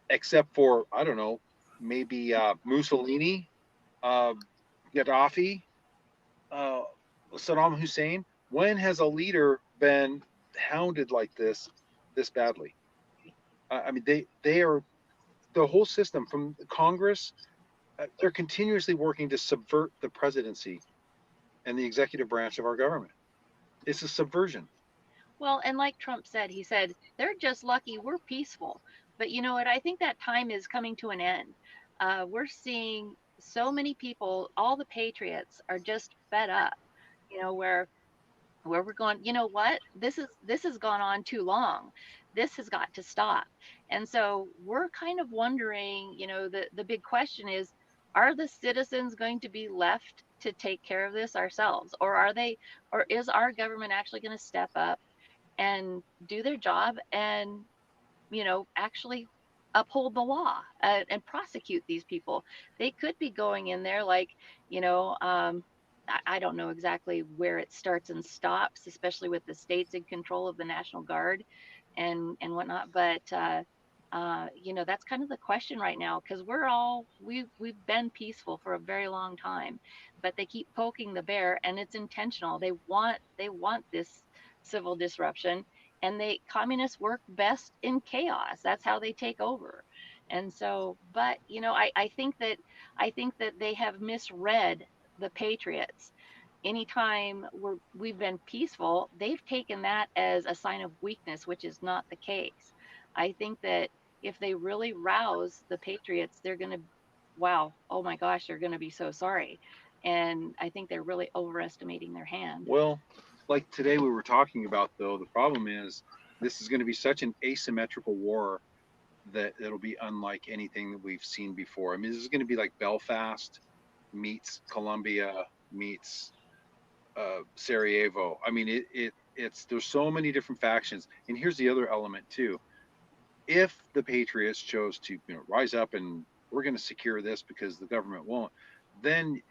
except for I don't know, maybe Mussolini, uh, Gaddafi, uh, Saddam Hussein. When has a leader been hounded like this badly? I mean, they are the whole system from Congress. They're continuously working to subvert the presidency and the executive branch of our government. It's a subversion. well, and like Trump said, he said, they're just lucky we're peaceful. But you know what? I think that time is coming to an end. We're seeing so many people, all the patriots are just fed up, where we're going, you know what? This has gone on too long. This has got to stop. And so we're kind of wondering, the big question is, are the citizens going to be left to take care of this ourselves? Or is our government actually going to step up and do their job and actually uphold the law and prosecute these people? They could be going in there like, I don't know exactly where it starts and stops, especially with the states in control of the National Guard and whatnot. But that's kind of the question right now, because we've been peaceful for a very long time, but they keep poking the bear, and it's intentional. They want this civil disruption, and communists work best in chaos. That's how they take over. And so, but I think that they have misread the patriots. Anytime we've been peaceful, they've taken that as a sign of weakness, which is not the case. I think that if they really rouse the patriots, they're going to, wow, oh my gosh, they're going to be so sorry. And I think they're really overestimating their hand. Well, like today we were talking about, though, the problem is this is going to be such an asymmetrical war that it'll be unlike anything that we've seen before. I mean, this is going to be like Belfast meets Colombia meets Sarajevo. I mean, it's there's so many different factions. And here's the other element too. If the Patriots chose to rise up and we're going to secure this because the government won't, then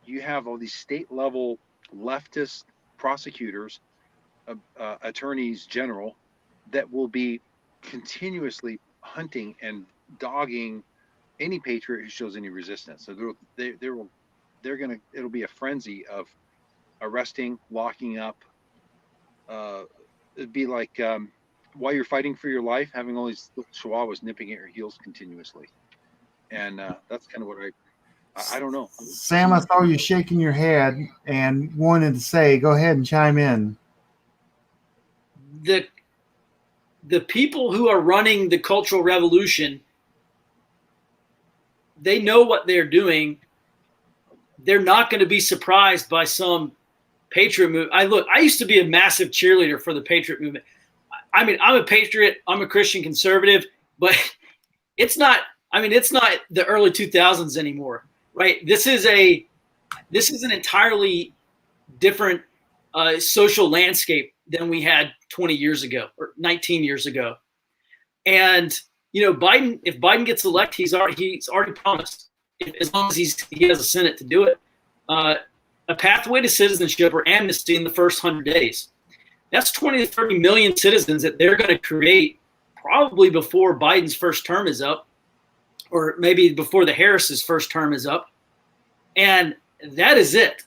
you have all these state level leftist prosecutors, attorneys general, that will be continuously hunting and dogging any patriot who shows any resistance. So it'll be a frenzy of arresting, locking up. It'd be like while you're fighting for your life, having all these little chihuahuas nipping at your heels continuously, and that's kind of what I don't know. Sam, I saw you shaking your head and wanted to say, go ahead and chime in. The people who are running the Cultural Revolution, they know what they're doing. they're not going to be surprised by some Patriot movement. I used to be a massive cheerleader for the Patriot movement. I mean, I'm a patriot. I'm a Christian conservative, but it's not the early 2000s anymore, right? This is an entirely different social landscape than we had 20 years ago or 19 years ago. And, Biden, if Biden gets elected, he's already promised, as long as he has a Senate to do it, a pathway to citizenship or amnesty in the first 100 days. That's 20 to 30 million citizens that they're going to create probably before Biden's first term is up, or maybe before the Harris's first term is up. And that is it.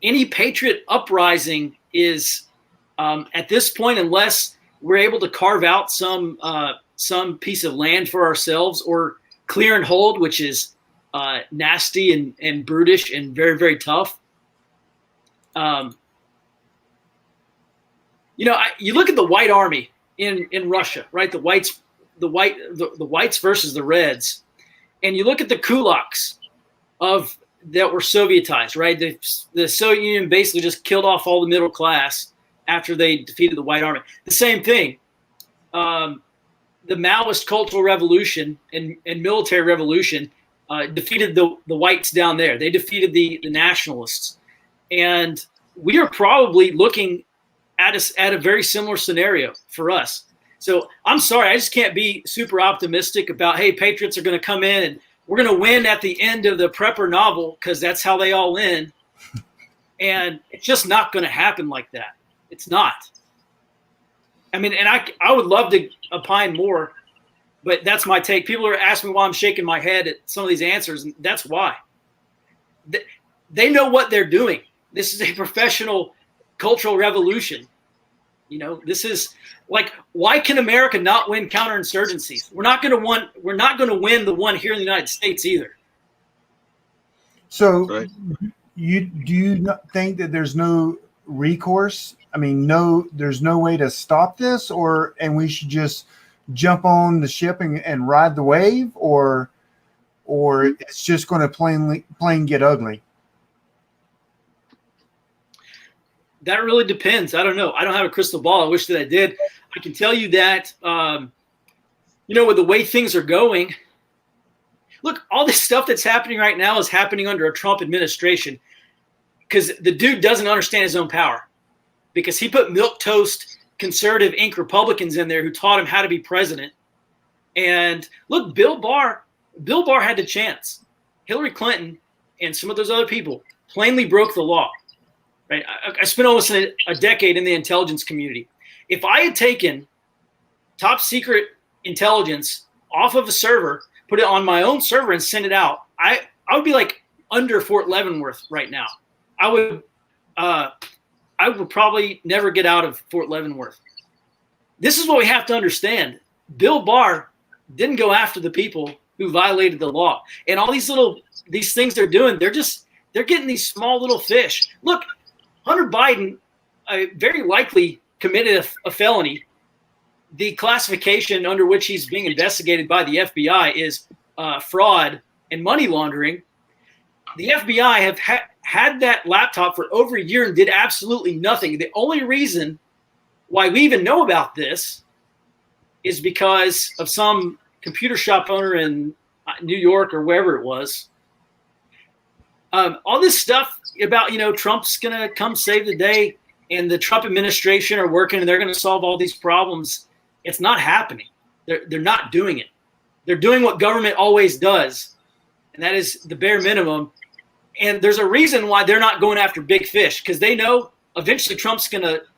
Any Patriot uprising is, at this point, unless we're able to carve out some piece of land for ourselves or clear and hold, which is nasty and brutish and very, very tough. You look at the White Army in Russia, right? The whites versus the Reds, and you look at the kulaks that were Sovietized, right? The Soviet Union basically just killed off all the middle class after they defeated the White Army. The same thing. The Maoist Cultural Revolution and military revolution defeated the whites down there. They defeated the nationalists. And we are probably looking at a very similar scenario for us. So I'm sorry, I just can't be super optimistic about, hey, Patriots are going to come in and we're going to win at the end of the Prepper novel because that's how they all end. And it's just not going to happen like that. It's not. I mean, and I would love to opine more, but that's my take. People are asking me why I'm shaking my head at some of these answers, and that's why. They know what they're doing. This is a professional cultural revolution. This is like, why can America not win counterinsurgencies? We're not going to win the one here in the United States either. So Right. do you not think that there's no recourse? I mean, there's no way to stop this, and we should just jump on the ship and ride the wave, or it's just going to plain get ugly? That really depends. I don't know. I don't have a crystal ball. I wish that I did. I can tell you that, with the way things are going, look, all this stuff that's happening right now is happening under a Trump administration because the dude doesn't understand his own power, because he put milquetoast conservative Inc. Republicans in there who taught him how to be president. And look, Bill Barr had the chance. Hillary Clinton and some of those other people plainly broke the law. Right? I spent almost a decade in the intelligence community. If I had taken top secret intelligence off of a server, put it on my own server and send it out, I would be like under Fort Leavenworth right now. I would probably never get out of Fort Leavenworth. This is what we have to understand. Bill Barr didn't go after the people who violated the law. And all these things they're doing, they're getting these small little fish. Look, Hunter Biden very likely committed a felony. The classification under which he's being investigated by the FBI is fraud and money laundering. The FBI have had that laptop for over a year and did absolutely nothing. The only reason why we even know about this is because of some computer shop owner in New York or wherever it was. All this stuff about, Trump's going to come save the day and the Trump administration are working and they're going to solve all these problems. It's not happening. They're not doing it. They're doing what government always does, and that is the bare minimum. And there's a reason why they're not going after big fish, because they know eventually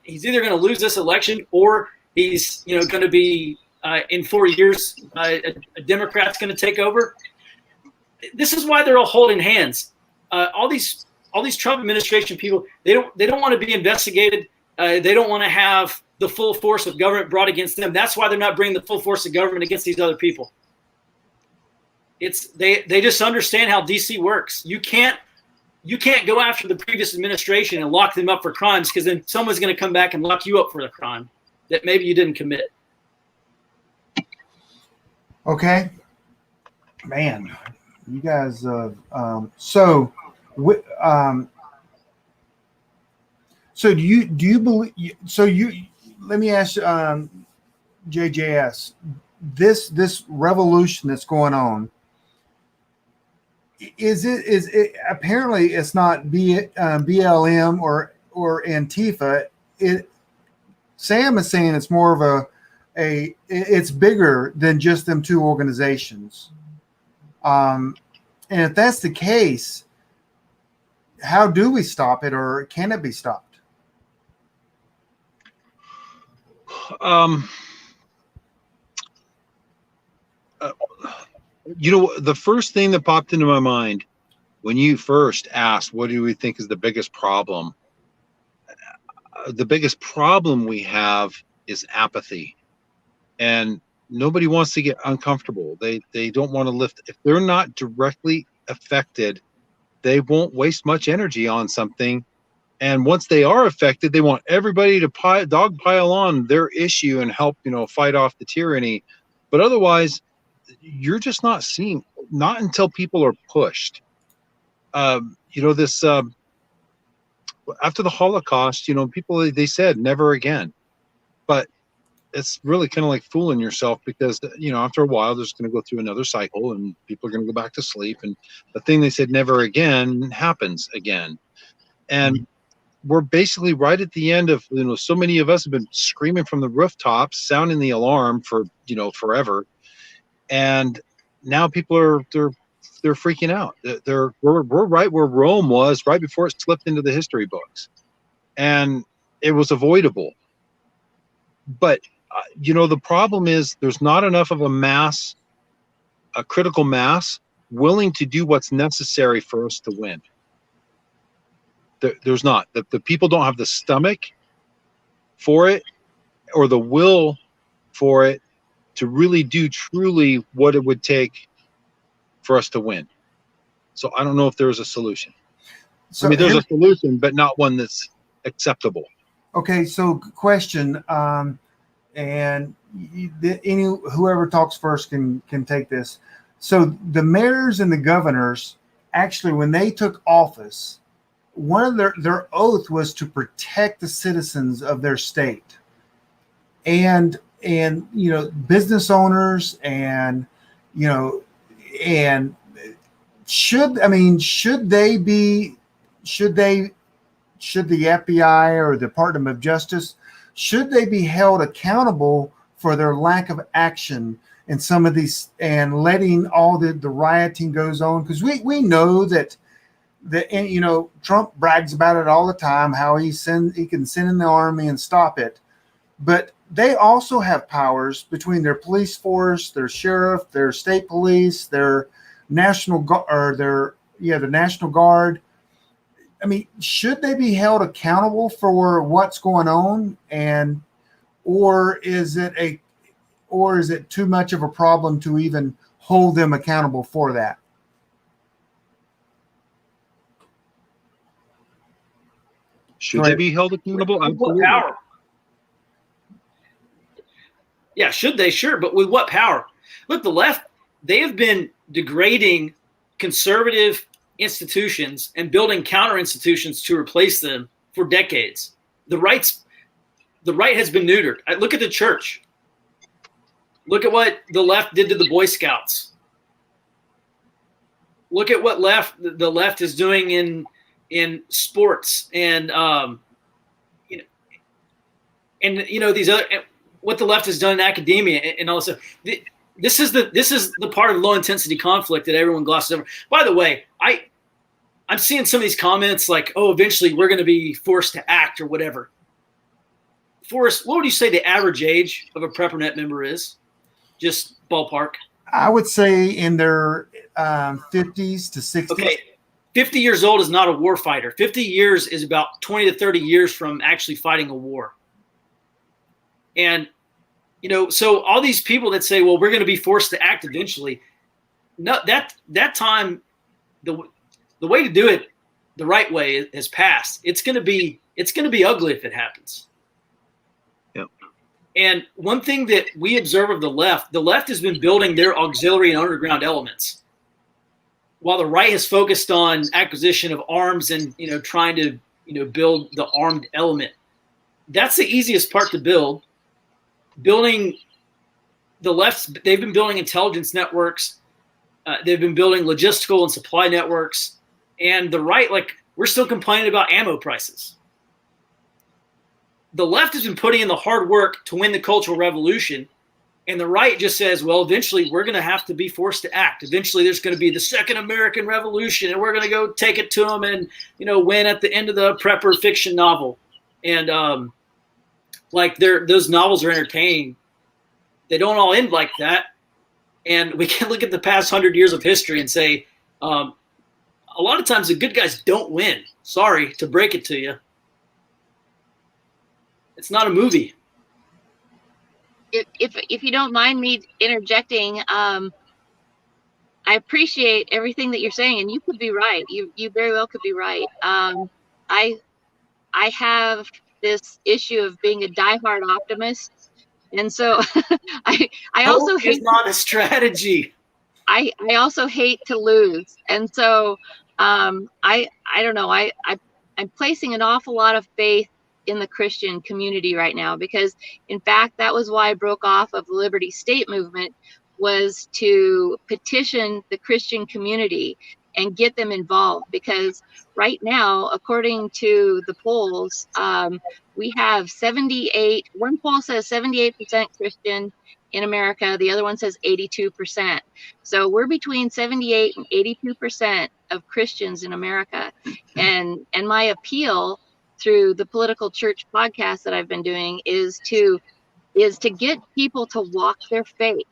he's either going to lose this election or he's, going to be in 4 years, a Democrat's going to take over. This is why they're all holding hands. All these Trump administration people, they don't want to be investigated. They don't want to have the full force of government brought against them. That's why they're not bringing the full force of government against these other people. They just understand how DC works. You can't go after the previous administration and lock them up for crimes, because then someone's going to come back and lock you up for the crime that maybe you didn't commit. Okay, man. You guys, so do you believe? So let me ask JJS, this revolution that's going on, is it apparently it's not BLM or Antifa. Sam is saying it's more of it's bigger than just them two organizations. And if that's the case, how do we stop it, or can it be stopped? The first thing that popped into my mind when you first asked, what do we think is the biggest problem? The biggest problem we have is apathy, and nobody wants to get uncomfortable. They don't want to lift. If they're not directly affected, they won't waste much energy on something. And once they are affected, they want everybody to dogpile on their issue and help, fight off the tyranny. But otherwise, you're just not seeing, not until people are pushed. This after the Holocaust, people, they said never again. But it's really kind of like fooling yourself, because, after a while, there's going to go through another cycle and people are going to go back to sleep. And the thing they said never again happens again. And we're basically right at the end of, so many of us have been screaming from the rooftops, sounding the alarm for, forever. And now people they're freaking out. We're right where Rome was right before it slipped into the history books, and it was avoidable. But the problem is there's not enough of a critical mass willing to do what's necessary for us to win. There's not. The people don't have the stomach for it or the will for it to really do truly what it would take for us to win. So I don't know if there's a solution. So there's a solution, but not one that's acceptable. Okay, so question, and whoever talks first can take this. So the mayors and the governors, actually, when they took office, one of their oath was to protect the citizens of their state, and business owners, and should the FBI or the Department of Justice, should they be held accountable for their lack of action in some of these, and letting all the rioting goes on? Because we know that Trump brags about it all the time, how he can send in the army and stop it, but they also have powers between their police force, their sheriff, their state police, their National Guard, or the National Guard. I mean, should they be held accountable for what's going on, or is it too much of a problem to even hold them accountable for that? Should they be held accountable? Absolutely. Power? Yeah, should they? Sure, but with what power? Look, the left, they have been degrading conservative institutions and building counter institutions to replace them for decades. The right has been neutered. Look at the church. Look at what the left did to the Boy Scouts. Look at what the left is doing in sports, and these other, what the left has done in academia and all this stuff. This is the part of low intensity conflict that everyone glosses over. By the way, I'm seeing some of these comments like, oh, eventually we're going to be forced to act or whatever. Forrest, what would you say the average age of a Preppernet member is? Just ballpark. I would say in their 50s to 60s. Okay, 50 years old is not a war fighter. 50 years is about 20 to 30 years from actually fighting a war. And, so all these people that say, well, we're going to be forced to act eventually, no, that time, the way to do it the right way has passed. It's going to be ugly if it happens. Yep. And one thing that we observe of the left has been building their auxiliary and underground elements. while the right has focused on acquisition of arms and, trying to, build the armed element, that's the easiest part to build. Building the left, they've been building intelligence networks. They've been building logistical and supply networks. And the right, we're still complaining about ammo prices. The left has been putting in the hard work to win the Cultural Revolution. And the right just says, well, eventually we're going to have to be forced to act. Eventually there's going to be the Second American Revolution, and we're going to go take it to them and, win at the end of the Prepper fiction novel. And those novels are entertaining. They don't all end like that. And we can look at the past 100 years of history and say, a lot of times the good guys don't win. Sorry to break it to you. It's not a movie. If you don't mind me interjecting, I appreciate everything that you're saying, and you could be right. You very well could be right. I have this issue of being a diehard optimist, and so I also hate. It's not a strategy. I also hate to lose, and so I don't know. I'm placing an awful lot of faith in the Christian community right now, because in fact that was why I broke off of the Liberty State movement, was to petition the Christian community and get them involved, because right now, according to the polls, we have 78, one poll says 78% Christian in America, the other one says 82%. So we're between 78 and 82% of Christians in America. And my appeal through the Political Church podcast that I've been doing is to get people to walk their faith.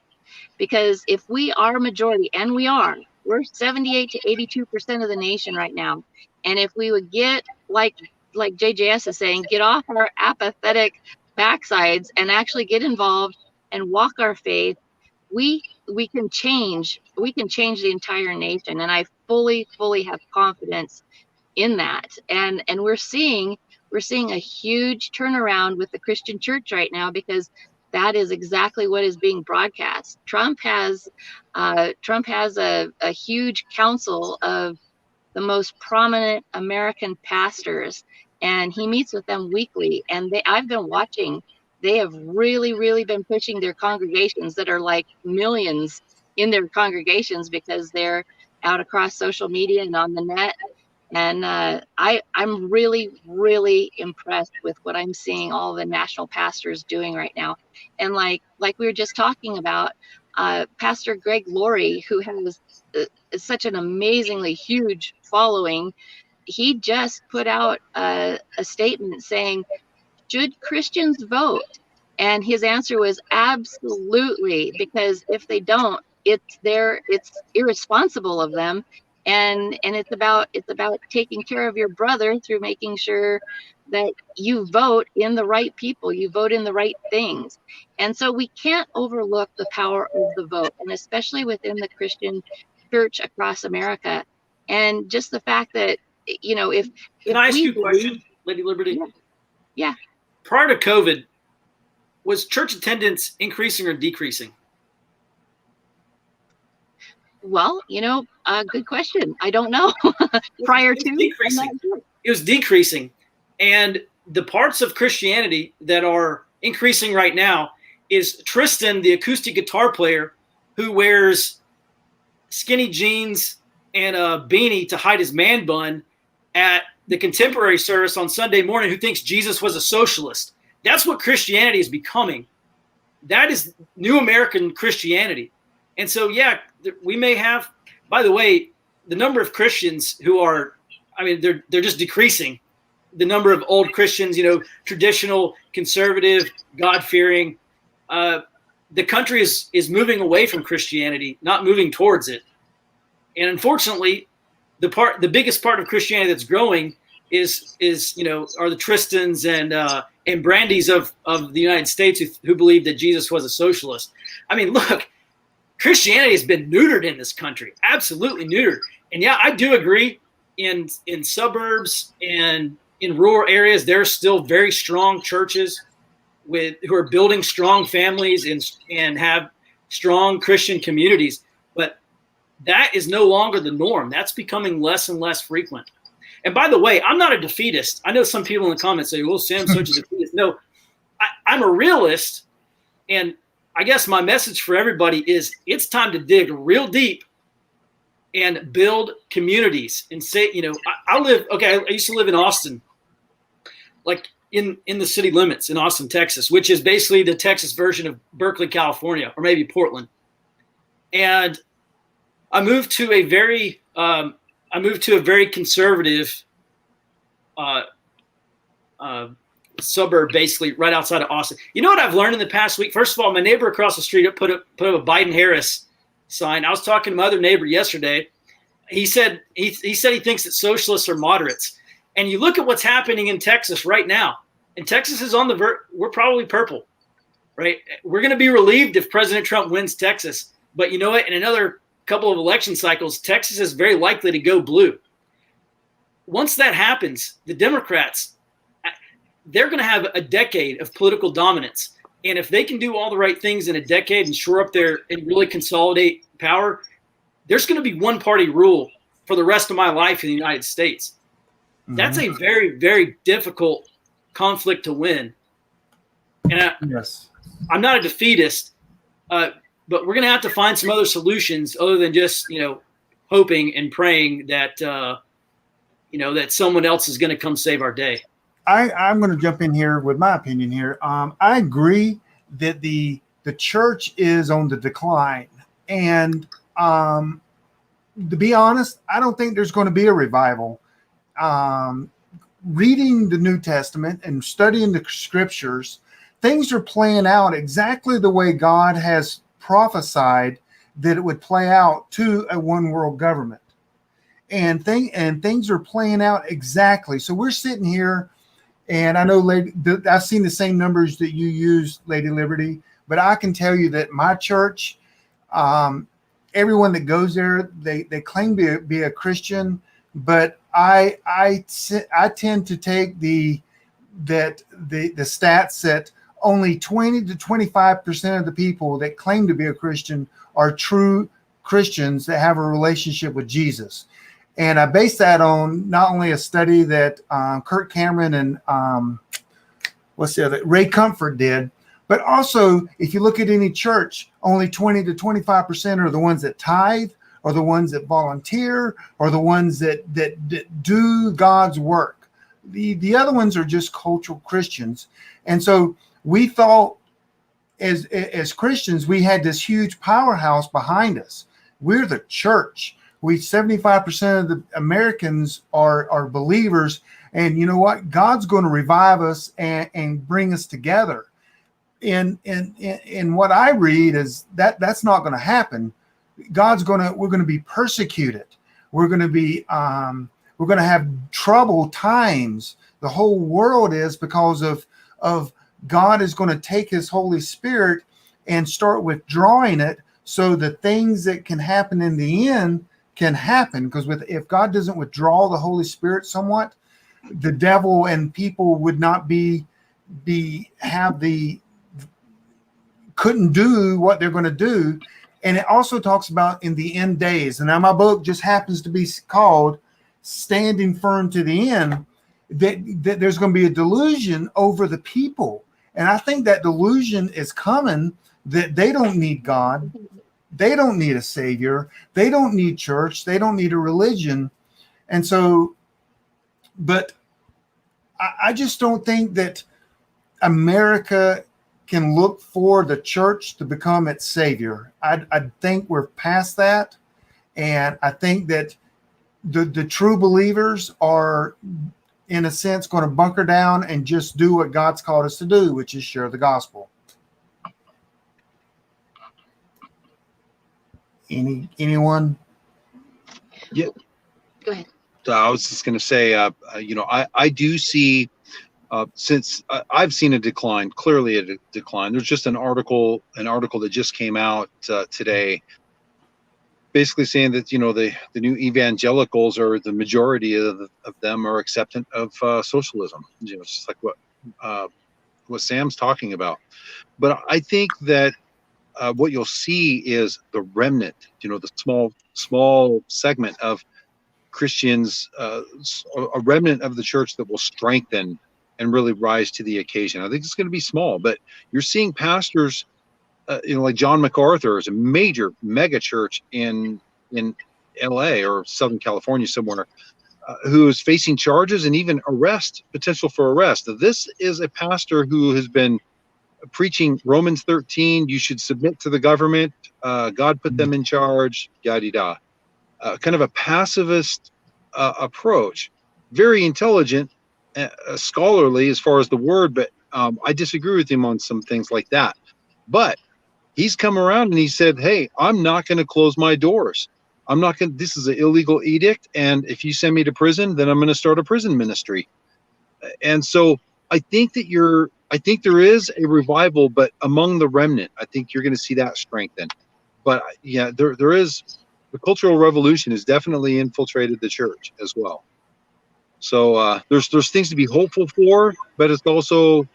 Because if we are majority, and we're 78 to 82% of the nation right now. And if we would get, like JJS is saying, get off our apathetic backsides and actually get involved and walk our faith, we can change the entire nation. And I fully have confidence in that. And we're seeing a huge turnaround with the Christian church right now, because that is exactly what is being broadcast. Trump has a huge council of the most prominent American pastors, and he meets with them weekly. And I've been watching. They have really been pushing their congregations that are like millions in their congregations, because they're out across social media and on the net. And I'm really impressed with what I'm seeing all the national pastors doing right now. And like we were just talking about, Pastor Greg Laurie, who has such an amazingly huge following, he just put out a statement saying, should Christians vote? And his answer was absolutely, because if they don't, it's irresponsible of them. And it's about taking care of your brother through making sure that you vote in the right people, you vote in the right things. And so we can't overlook the power of the vote, and especially within the Christian church across America. And just the fact that, if Can I ask you a question, Lady Liberty? Yeah. Prior to COVID, was church attendance increasing or decreasing? Well, good question. I don't know. Prior to, decreasing. It was decreasing. And the parts of Christianity that are increasing right now is Tristan, the acoustic guitar player, who wears skinny jeans and a beanie to hide his man bun at the contemporary service on Sunday morning, who thinks Jesus was a socialist. That's what Christianity is becoming. That is new American Christianity. And so, yeah, we may have, by the way, the number of Christians who are, they're just decreasing. The number of old Christians, traditional, conservative, God-fearing. The country is moving away from Christianity, not moving towards it. And unfortunately, the biggest part of Christianity that's growing is are the Tristans and Brandys of the United States who believe that Jesus was a socialist. Look, Christianity has been neutered in this country, absolutely neutered. And yeah, I do agree. In suburbs and in rural areas, there are still very strong churches who are building strong families and have strong Christian communities. But that is no longer the norm. That's becoming less and less frequent. And by the way, I'm not a defeatist. I know some people in the comments say, well, Sam's such a defeatist. No, I'm a realist. And I guess my message for everybody is it's time to dig real deep and build communities and say, I used to live in Austin, like in the city limits in Austin, Texas, which is basically the Texas version of Berkeley, California, or maybe Portland. And I moved to a very conservative suburb, basically right outside of Austin. You know what I've learned in the past week? First of all, my neighbor across the street put up a Biden-Harris sign. I was talking to my other neighbor yesterday. He said he thinks that socialists are moderates. And you look at what's happening in Texas right now. And Texas is on the we're probably purple, right? We're going to be relieved if President Trump wins Texas. But you know what? In another couple of election cycles, Texas is very likely to go blue. Once that happens, the Democrats, they're going to have a decade of political dominance. And if they can do all the right things in a decade and shore up and really consolidate power, there's going to be one party rule for the rest of my life in the United States. Mm-hmm. That's a very, very difficult conflict to win. And I'm not a defeatist, but we're going to have to find some other solutions other than just, hoping and praying that, that someone else is going to come save our day. I'm going to jump in here with my opinion here. I agree that the church is on the decline. And to be honest, I don't think there's going to be a revival. Reading the New Testament and studying the scriptures, things are playing out exactly the way God has prophesied that it would play out to a one world government. And things are playing out exactly. So we're sitting here, and I know I've seen the same numbers that you use, Lady Liberty, but I can tell you that my church, everyone that goes there, they claim to be a Christian, but I tend to take the stats that only 20 to 25% of the people that claim to be a Christian are true Christians that have a relationship with Jesus. And I base that on not only a study that Kirk Cameron and Ray Comfort did, but also if you look at any church, only 20 to 25% are the ones that tithe, or the ones that volunteer, or the ones that do God's work. The other ones are just cultural Christians. And so we thought as Christians, we had this huge powerhouse behind us. We're the church. 75% of the Americans are believers, and you know what? God's going to revive us and bring us together. And what I read is that's not going to happen. We're going to be persecuted. We're going to have troubled times. The whole world is, because of God is going to take His Holy Spirit and start withdrawing it, so the things that can happen in the end can happen. Because if God doesn't withdraw the Holy Spirit somewhat, the devil and people would not couldn't do what they're going to do. And it also talks about in the end days. And now my book just happens to be called Standing Firm to the End, that there's going to be a delusion over the people. And I think that delusion is coming, that they don't need God. They don't need a savior. They don't need church. They don't need a religion. And so, but I just don't think that America can look for the church to become its savior. I think we're past that. And I think that the true believers are, in a sense, going to bunker down and just do what God's called us to do, which is share the gospel. Anyone? Yeah. Go ahead. I was just going to say, I do see, since I've seen a decline, clearly a decline. There's just an article that just came out today, basically saying that the new evangelicals, or the majority of them, are acceptant of socialism. It's just like what Sam's talking about. But I think that what you'll see is the remnant, the small segment of Christians, a remnant of the church that will strengthen and really rise to the occasion. I think it's going to be small, but you're seeing pastors, like John MacArthur is a major mega church in LA or Southern California somewhere, who is facing charges and even potential for arrest. This is a pastor who has been preaching Romans 13. You should submit to the government. God put them in charge. Yada kind of a pacifist approach. Very intelligent, scholarly as far as the word, but I disagree with him on some things like that. But he's come around and he said, "Hey, I'm not going to close my doors. I'm not going. This is an illegal edict, and if you send me to prison, then I'm going to start a prison ministry." And so I think there is a revival, but among the remnant, I think you're going to see that strengthen. But yeah, there is. The Cultural Revolution has definitely infiltrated the church as well. So there's things to be hopeful for, but it's also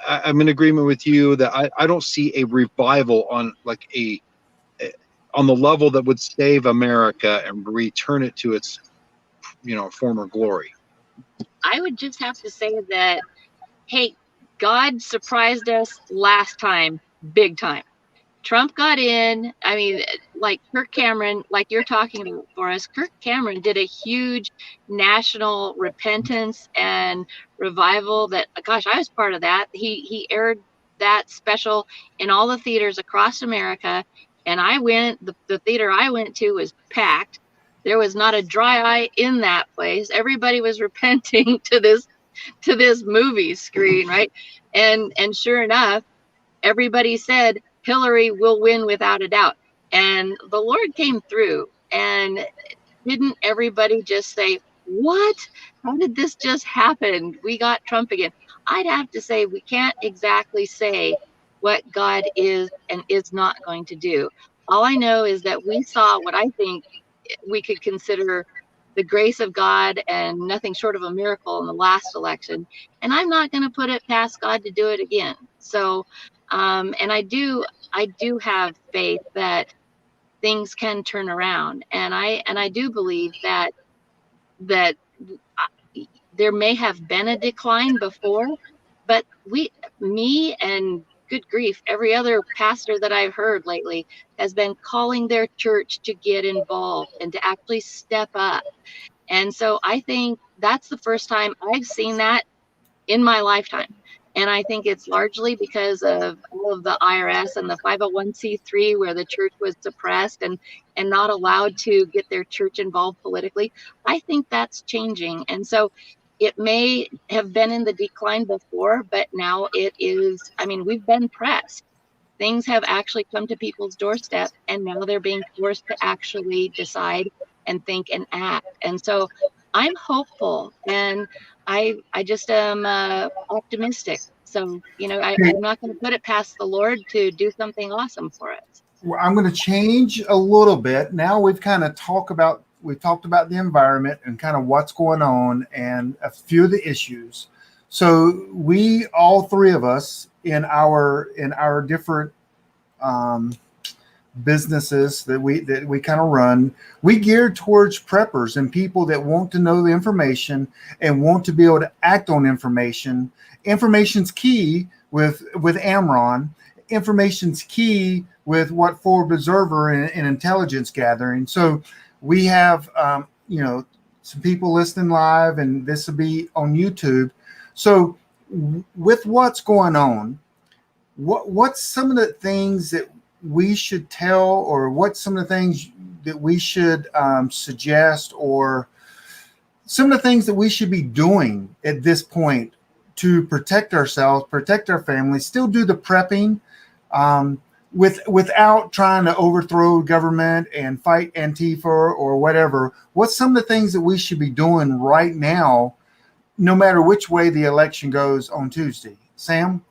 I'm in agreement with you that I don't see a revival on on the level that would save America and return it to its former glory. I would just have to say that, hey, God surprised us last time, big time. Trump got in. I mean, like Kirk Cameron, like you're talking about for us, Kirk Cameron did a huge national repentance and revival that, gosh, I was part of that. He aired that special in all the theaters across America. And I went, the theater I went to was packed. There was not a dry eye in that place. Everybody was repenting to this movie screen, right? And sure enough, everybody said Hillary will win without a doubt. And the Lord came through. And didn't everybody just say, what? How did this just happen? We got Trump again. I'd have to say we can't exactly say what God is and is not going to do. All I know is that we saw what I think we could consider the grace of God and nothing short of a miracle in the last election. And I'm not going to put it past God to do it again. So, and I do have faith that things can turn around. And I do believe that there may have been a decline before, but me and good grief, every other pastor that I've heard lately has been calling their church to get involved and to actually step up. And so I think that's the first time I've seen that in my lifetime. And I think it's largely because of all of the IRS and the 501c3 where the church was suppressed and not allowed to get their church involved politically. I think that's changing. And so it may have been in the decline before, but now it is. I mean, we've been pressed. Things have actually come to people's doorstep, and now they're being forced to actually decide and think and act. And so I'm hopeful, and I just am optimistic. So, I'm not going to put it past the Lord to do something awesome for us. Well, I'm going to change a little bit. Now we've talked about the environment and kind of what's going on and a few of the issues. So we, all three of us in our different businesses that we kind of run, we gear towards preppers and people that want to know the information and want to be able to act on information. Information's key with Amron. Information's key with what Forward Observer and intelligence gathering. So we have some people listening live, and this will be on YouTube. So with what's going on, what's some of the things that we should tell, or what's some of the things that we should suggest, or some of the things that we should be doing at this point to protect ourselves, protect our families, still do the prepping without trying to overthrow government and fight Antifa or whatever? What's some of the things that we should be doing right now, no matter which way the election goes on Tuesday? Sam?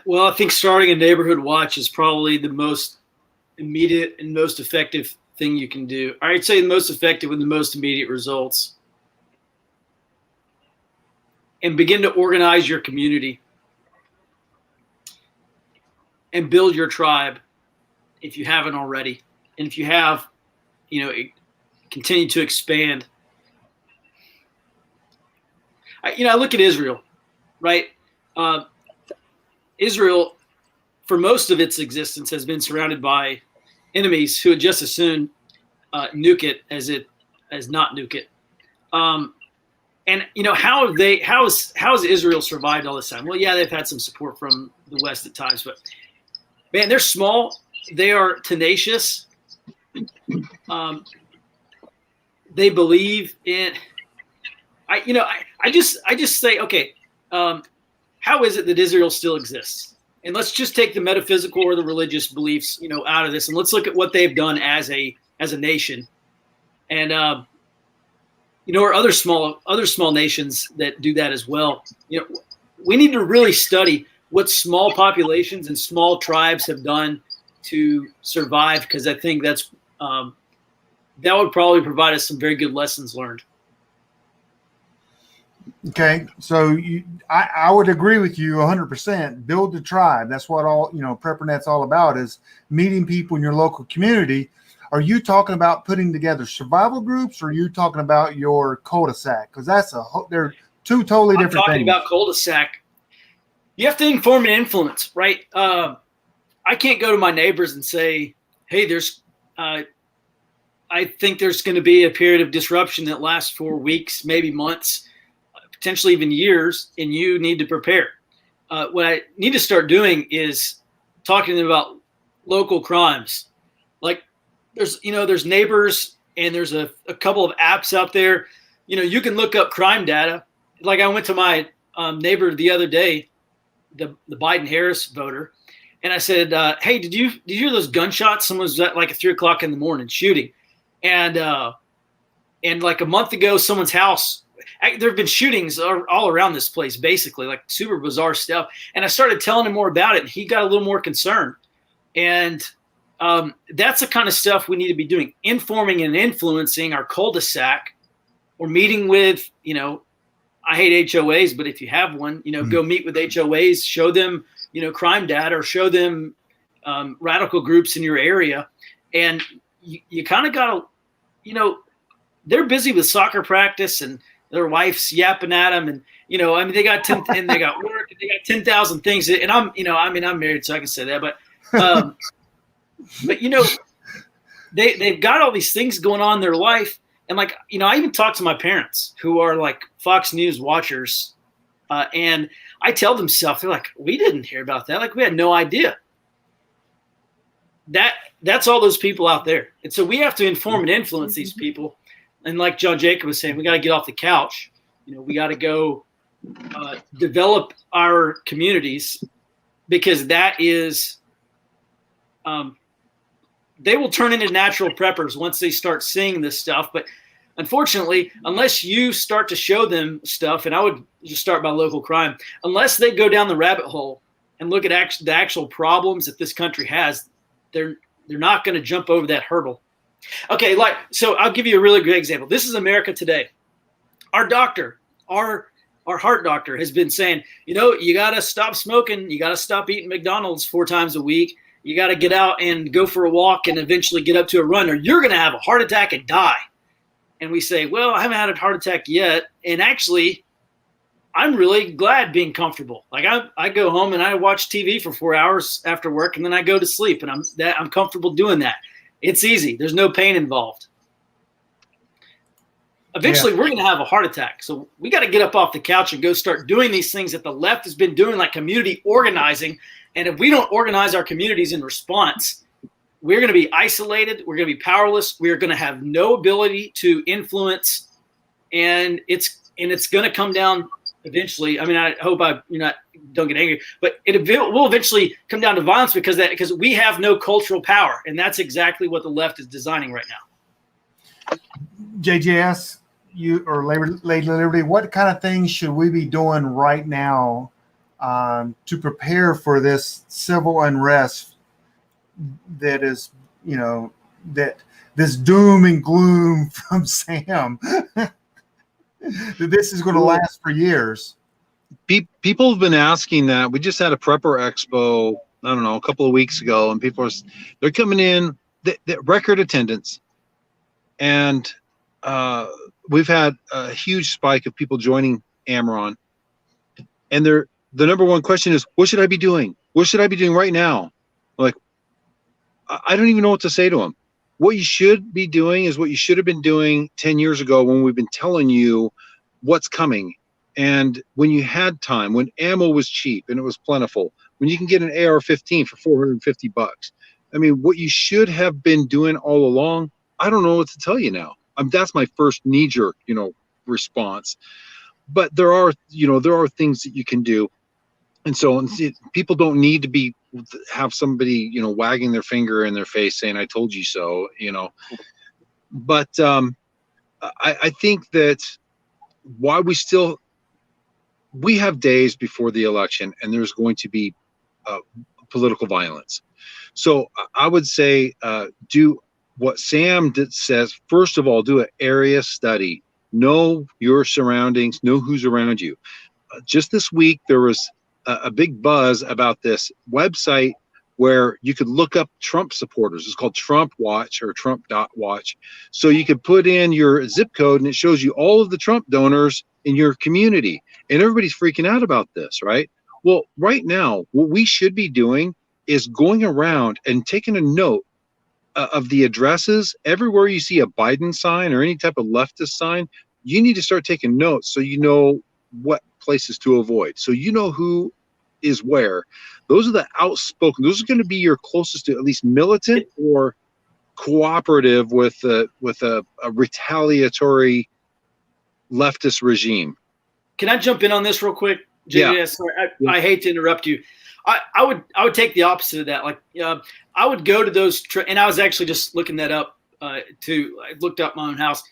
Well, I think starting a neighborhood watch is probably the most immediate and most effective thing you can do. I'd say the most effective with the most immediate results. and begin to organize your community and build your tribe if you haven't already. And if you have, continue to expand. I look at Israel, right? Israel, for most of its existence, has been surrounded by enemies who would just as soon nuke it as not nuke it. And how has Israel survived all this time? Well, yeah, they've had some support from the West at times, but man, they're small. They are tenacious. They believe in. I just say, okay, how is it that Israel still exists? And let's just take the metaphysical or the religious beliefs, out of this, and let's look at what they've done as a nation, and or other small nations that do that as well. We need to really study what small populations and small tribes have done to survive, because I think that's that would probably provide us some very good lessons learned. Okay, so I would agree with you 100%. Build the tribe. That's what all Preppernet's all about, is meeting people in your local community. Are you talking about putting together survival groups, or are you talking about your cul-de-sac? Because they're two totally different things. I'm talking about cul-de-sac. You have to inform and influence, right? I can't go to my neighbors and say, "Hey, I think there's going to be a period of disruption that lasts for weeks, maybe months, potentially even years, and you need to prepare." What I need to start doing is talking to them about local crimes. Like there's neighbors, and there's a couple of apps out there. You can look up crime data. Like I went to my neighbor the other day, the Biden-Harris voter, and I said, "Hey, did you hear those gunshots? Someone was at like 3:00 in the morning shooting." And like a month ago, someone's house, there have been shootings all around this place, basically, like super bizarre stuff. And I started telling him more about it, and he got a little more concerned. And that's the kind of stuff we need to be doing, informing and influencing our cul-de-sac, or meeting with, I hate HOAs, but if you have one, go meet with HOAs, show them, crime data, or show them radical groups in your area. And you kind of got to, they're busy with soccer practice, and their wife's yapping at them, and they got 10, and they got work, and they got 10,000 things. And I'm married, so I can say that, but they've got all these things going on in their life, and I even talk to my parents who are like Fox News watchers, and I tell them stuff. They're like, "We didn't hear about that. Like, we had no idea." That's all those people out there. And so we have to inform and influence these people. And like John Jacob was saying, we got to get off the couch. We got to go develop our communities, because that is they will turn into natural preppers once they start seeing this stuff. But unfortunately, unless you start to show them stuff, and I would just start by local crime, unless they go down the rabbit hole and look at the actual problems that this country has, they're not going to jump over that hurdle. Okay, so I'll give you a really great example. This is America today. Our doctor, our heart doctor, has been saying, you got to stop smoking. You got to stop eating McDonald's 4 times a week. You got to get out and go for a walk and eventually get up to a run, or you're going to have a heart attack and die. And we say, well, I haven't had a heart attack yet. And actually, I'm really glad being comfortable. Like I go home and I watch TV for 4 hours after work, and then I go to sleep, and I'm comfortable doing that. It's easy. There's no pain involved. Eventually, we're going to have a heart attack. So we got to get up off the couch and go start doing these things that the left has been doing, like community organizing. And if we don't organize our communities in response, we're going to be isolated. We're going to be powerless. We're going to have no ability to influence, and it's going to come down eventually. I mean, I hope don't get angry, but it will eventually come down to violence because we have no cultural power, and that's exactly what the left is designing right now. JJS, Lady Liberty, what kind of things should we be doing right now to prepare for this civil unrest that is, that this doom and gloom from Sam, that this is going to last for years? people have been asking that. We just had a Prepper Expo, I don't know, a couple of weeks ago, and they're coming in, the record attendance, and we've had a huge spike of people joining Amaron, and the number one question is, what should I be doing? What should I be doing right now? Like, I don't even know what to say to them. What you should be doing is what you should have been doing 10 years ago when we've been telling you what's coming. And when you had time, when ammo was cheap and it was plentiful, when you can get an AR-15 for $450. I mean, what you should have been doing all along, I don't know what to tell you now. That's my first knee-jerk, response. But there are things that you can do. And so people don't need to have somebody, wagging their finger in their face saying, I told you so, But I think that why we have days before the election, and there's going to be political violence. So I would say do what Sam says. First of all, do an area study. Know your surroundings. Know who's around you. Just this week, there was a big buzz about this website where you could look up Trump supporters. It's called Trump Watch or Trump.watch. So you could put in your zip code and it shows you all of the Trump donors in your community. And everybody's freaking out about this, right? Well, right now, what we should be doing is going around and taking a note of the addresses. Everywhere you see a Biden sign or any type of leftist sign, you need to start taking notes so you know what places to avoid. So you know who is where. Those are the outspoken. Those are going to be your closest to at least militant or cooperative with a retaliatory leftist regime. Can I jump in on this real quick? Yeah. Sorry, I hate to interrupt you. I would take the opposite of that. Like, I would go to those, and I was actually just looking that up too. I looked up my own house.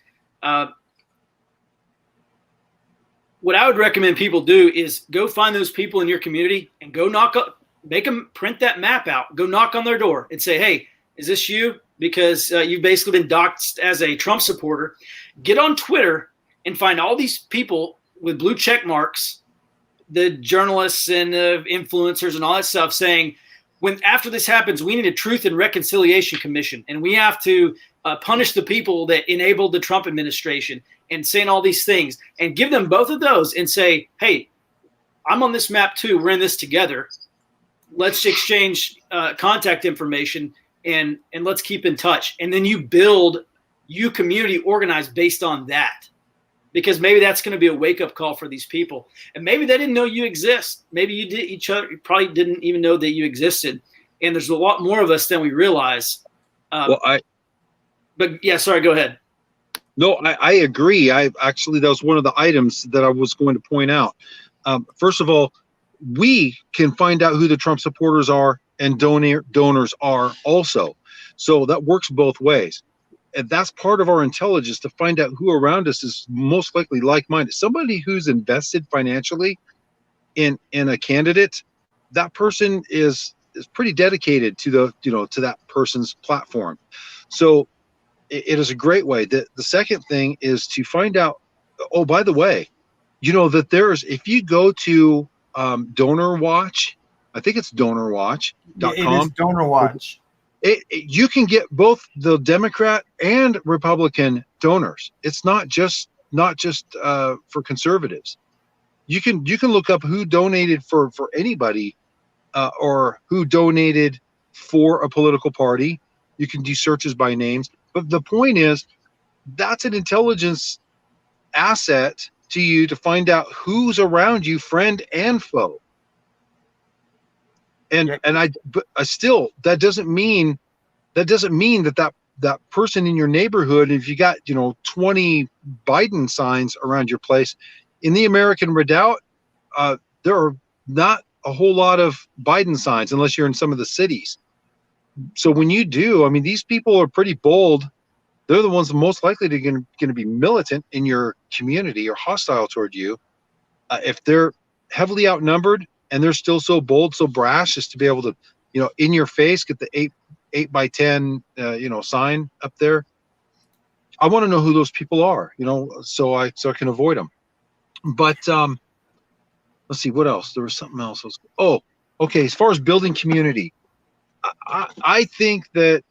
What I would recommend people do is go find those people in your community and go make them print that map out. Go knock on their door and say, hey, is this you? Because you've basically been doxxed as a Trump supporter. Get on Twitter and find all these people with blue check marks, the journalists and the influencers and all that stuff, saying, after this happens, we need a Truth and Reconciliation Commission, and we have to punish the people that enabled the Trump administration, and saying all these things, and give them both of those and say, hey, I'm on this map too. We're in this together. Let's exchange contact information and let's keep in touch. And then you community organize based on that, because maybe that's going to be a wake up call for these people. And maybe they didn't know you exist. Maybe you probably didn't even know that you existed. And there's a lot more of us than we realize. But yeah, sorry, go ahead. No, I agree. That was one of the items that I was going to point out. First of all, we can find out who the Trump supporters are and donors are also. So that works both ways. And that's part of our intelligence, to find out who around us is most likely like-minded. Somebody who's invested financially in a candidate, that person is pretty dedicated to to that person's platform. So it is a great way. The second thing is to find out, oh, by the way, that if you go to Donor Watch, I think it's donorwatch.com. It is Donor Watch. You can get both the Democrat and Republican donors. It's not just for conservatives. You can look up who donated for anybody, or who donated for a political party. You can do searches by names. But the point is, that's an intelligence asset to you to find out who's around you, friend and foe. And still, that doesn't mean that person in your neighborhood, if you got 20 Biden signs around your place, in the American Redoubt, there are not a whole lot of Biden signs unless you're in some of the cities. So when you do, I mean, these people are pretty bold. They're the ones most likely going to be militant in your community or hostile toward you. If they're heavily outnumbered and they're still so bold, so brash, as to be able to, in your face, get the 8 by 10, sign up there. I want to know who those people are, so I can avoid them. But let's see what else. There was something else. Oh, okay. As far as building community, I think that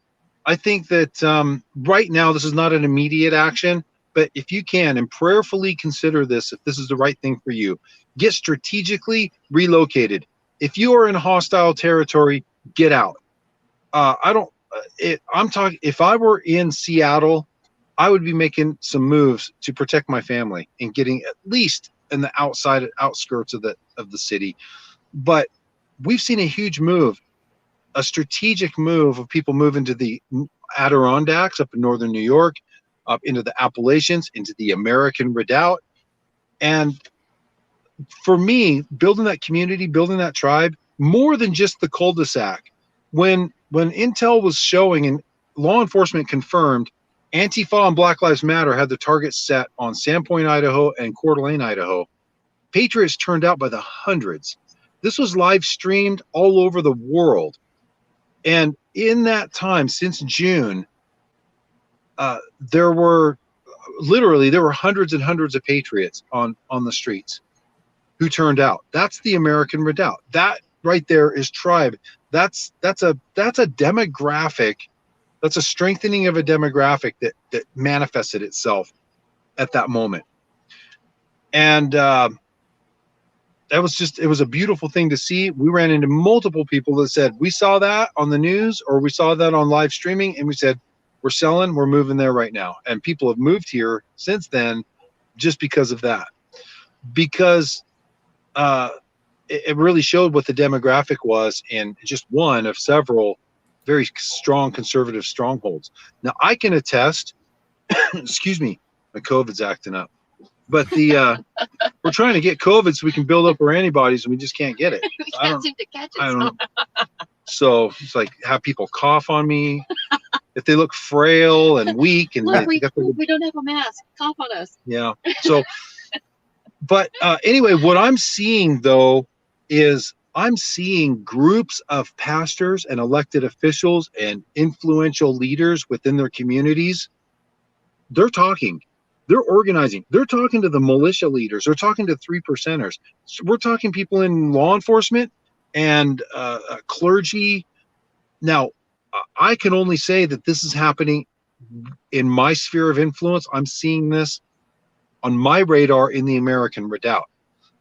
right now this is not an immediate action, but if you can and prayerfully consider this, if this is the right thing for you, get strategically relocated. If you are in hostile territory, get out. I'm talking. If I were in Seattle, I would be making some moves to protect my family and getting at least in the outskirts of the city. But we've seen a huge move, a strategic move of people moving to the Adirondacks up in northern New York, up into the Appalachians, into the American Redoubt. And for me, building that community, building that tribe, more than just the cul-de-sac. When intel was showing and law enforcement confirmed, Antifa and Black Lives Matter had the targets set on Sandpoint, Idaho and Coeur d'Alene, Idaho. Patriots turned out by the hundreds. This was live streamed all over the world. And in that time, since June, there were hundreds and hundreds of patriots on the streets who turned out. That's the American Redoubt. That right there is tribe. That's a demographic. That's a strengthening of a demographic that manifested itself at that moment. And it was a beautiful thing to see. We ran into multiple people that said, we saw that on the news or we saw that on live streaming. And we said, we're selling, we're moving there right now. And people have moved here since then just because of that. Because it really showed what the demographic was in just one of several very strong conservative strongholds. Now I can attest, excuse me, my COVID's acting up. But we're trying to get COVID so we can build up our antibodies and we just can't get it. We can't seem to catch it. I don't know. So it's like have people cough on me. If they look frail and weak and Look, we don't have a mask. Cough on us. Yeah. So, but anyway, what I'm seeing though is I'm seeing groups of pastors and elected officials and influential leaders within their communities. They're talking. They're organizing. They're talking to the militia leaders. They're talking to 3%ers. So we're talking people in law enforcement and clergy. Now, I can only say that this is happening in my sphere of influence. I'm seeing this on my radar in the American Redoubt.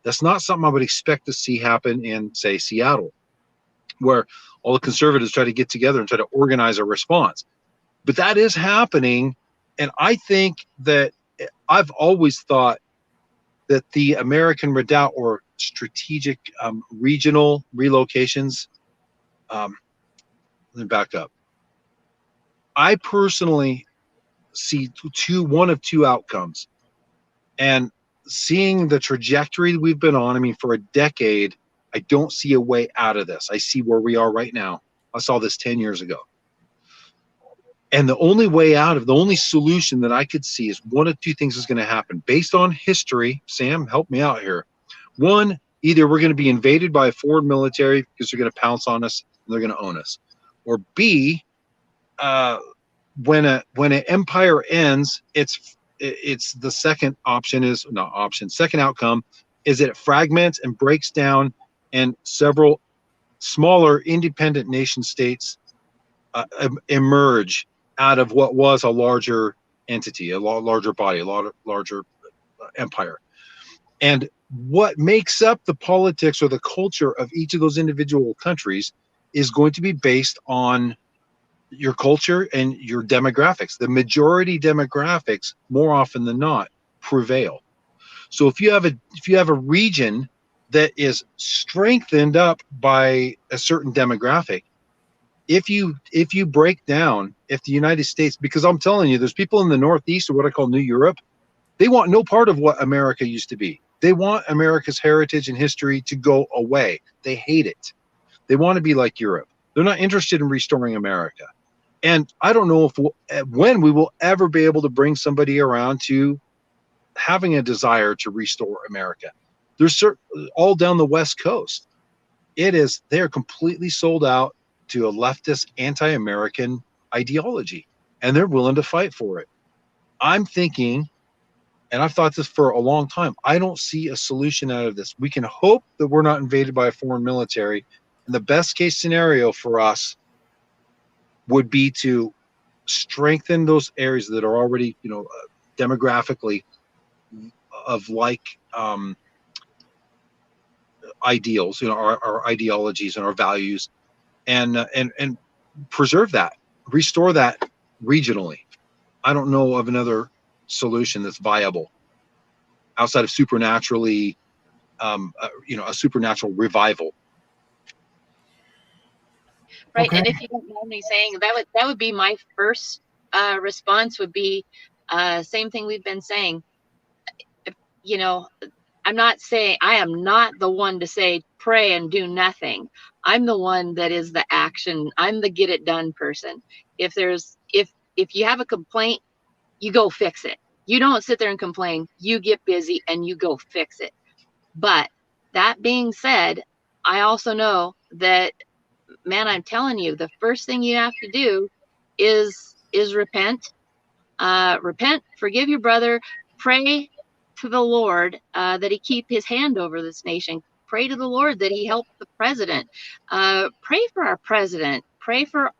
That's not something I would expect to see happen in, say, Seattle, where all the conservatives try to get together and try to organize a response. But that is happening. And I think that I've always thought that the American Redoubt or strategic regional relocations, let me back up. I personally see one of two outcomes. And seeing the trajectory we've been on, I mean, for a decade, I don't see a way out of this. I see where we are right now. I saw this 10 years ago. And the only way out of the only solution that I could see is one of two things is going to happen based on history. Sam, help me out here. One, either we're going to be invaded by a foreign military because they're going to pounce on us and they're going to own us. Or B, when an empire ends, it's the second second outcome is that it fragments and breaks down and several smaller independent nation states emerge out of what was a larger entity, a larger body, a larger empire. And what makes up the politics or the culture of each of those individual countries is going to be based on your culture and your demographics. The majority demographics, more often than not, prevail. So if you have a region that is strengthened up by a certain demographic, if you break down, if the United States, because I'm telling you, there's people in the Northeast or what I call New Europe, they want no part of what America used to be. They want America's heritage and history to go away. They hate it. They want to be like Europe. They're not interested in restoring America. And I don't know when we will ever be able to bring somebody around to having a desire to restore America. There's all down the West Coast. They're completely sold out to a leftist anti-American ideology, and they're willing to fight for it. I'm thinking And I've thought this for a long time. I don't see a solution out of this. We can hope that we're not invaded by a foreign military. And the best case scenario for us would be to strengthen those areas that are already, demographically of like ideals, our ideologies and our values, and preserve that, restore that regionally. I don't know of another solution that's viable outside of supernaturally, a supernatural revival. Right. Okay. And if you don't mind me saying, that would be my first response would be same thing we've been saying. I'm not saying, I am not the one to say pray and do nothing. I'm the one that is the action. I'm the get it done person. If you have a complaint, you go fix it. You don't sit there and complain. You get busy and you go fix it. But that being said, I also know that, man, I'm telling you, the first thing you have to do is repent. Repent, forgive your brother, pray to the Lord that he keep his hand over this nation. Pray to the Lord that he help the president. Pray for our president. Pray for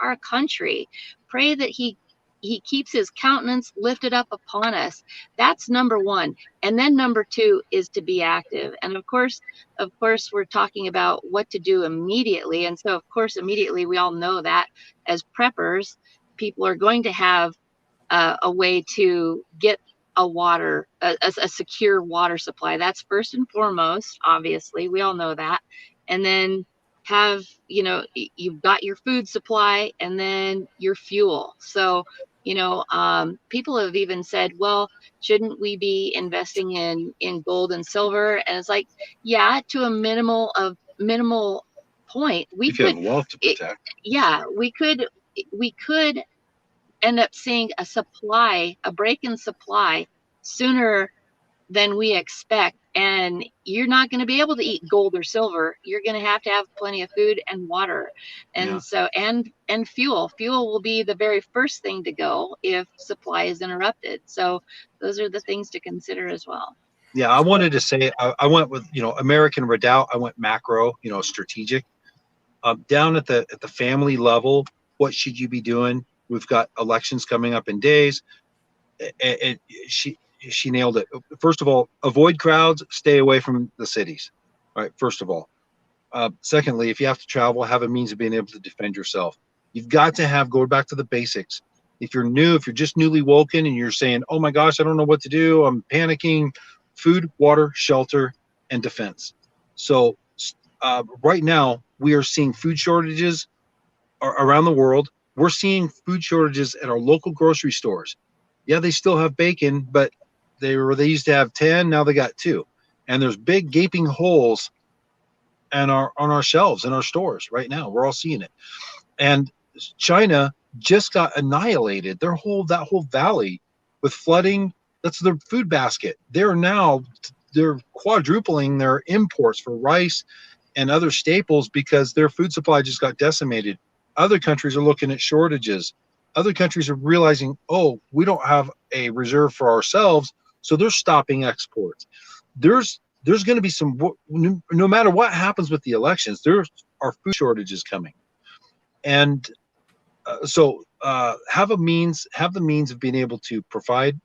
our country. Pray that he keeps his countenance lifted up upon us. That's number one. And then number two is to be active. And of course, we're talking about what to do immediately. And so, of course, immediately, we all know that as preppers, people are going to have a way to get a secure water supply. That's first and foremost, obviously, we all know that. And then have, you've got your food supply and then your fuel. So, people have even said, well, shouldn't we be investing in gold and silver? And it's like, yeah, to a minimal point, we If you could, have wealth to protect. we could end up seeing a break in supply sooner than we expect. And you're not going to be able to eat gold or silver. You're going to have plenty of food and water. And so, and fuel will be the very first thing to go if supply is interrupted. So those are the things to consider as well. Yeah. I wanted to say, I went with, American Redoubt. I went macro, strategic. Down at the family level, what should you be doing? We've got elections coming up in days. And she nailed it. First of all, avoid crowds, stay away from the cities. All right. First of all. Secondly, if you have to travel, have a means of being able to defend yourself. You've got to go back to the basics. If you're just newly woken and you're saying, oh my gosh, I don't know what to do, I'm panicking, food, water, shelter, and defense. So right now we are seeing food shortages around the world. We're seeing food shortages at our local grocery stores. Yeah, they still have bacon, but they used to have 10, now they got 2. And there's big gaping holes on our shelves in our stores right now. We're all seeing it. And China just got annihilated. That whole valley with flooding, that's their food basket. They're quadrupling their imports for rice and other staples because their food supply just got decimated. Other countries are looking at shortages. Other countries are realizing, oh, we don't have a reserve for ourselves, so they're stopping exports. There's going to be some, no matter what happens with the elections, there are food shortages coming. And so have the means of being able to provide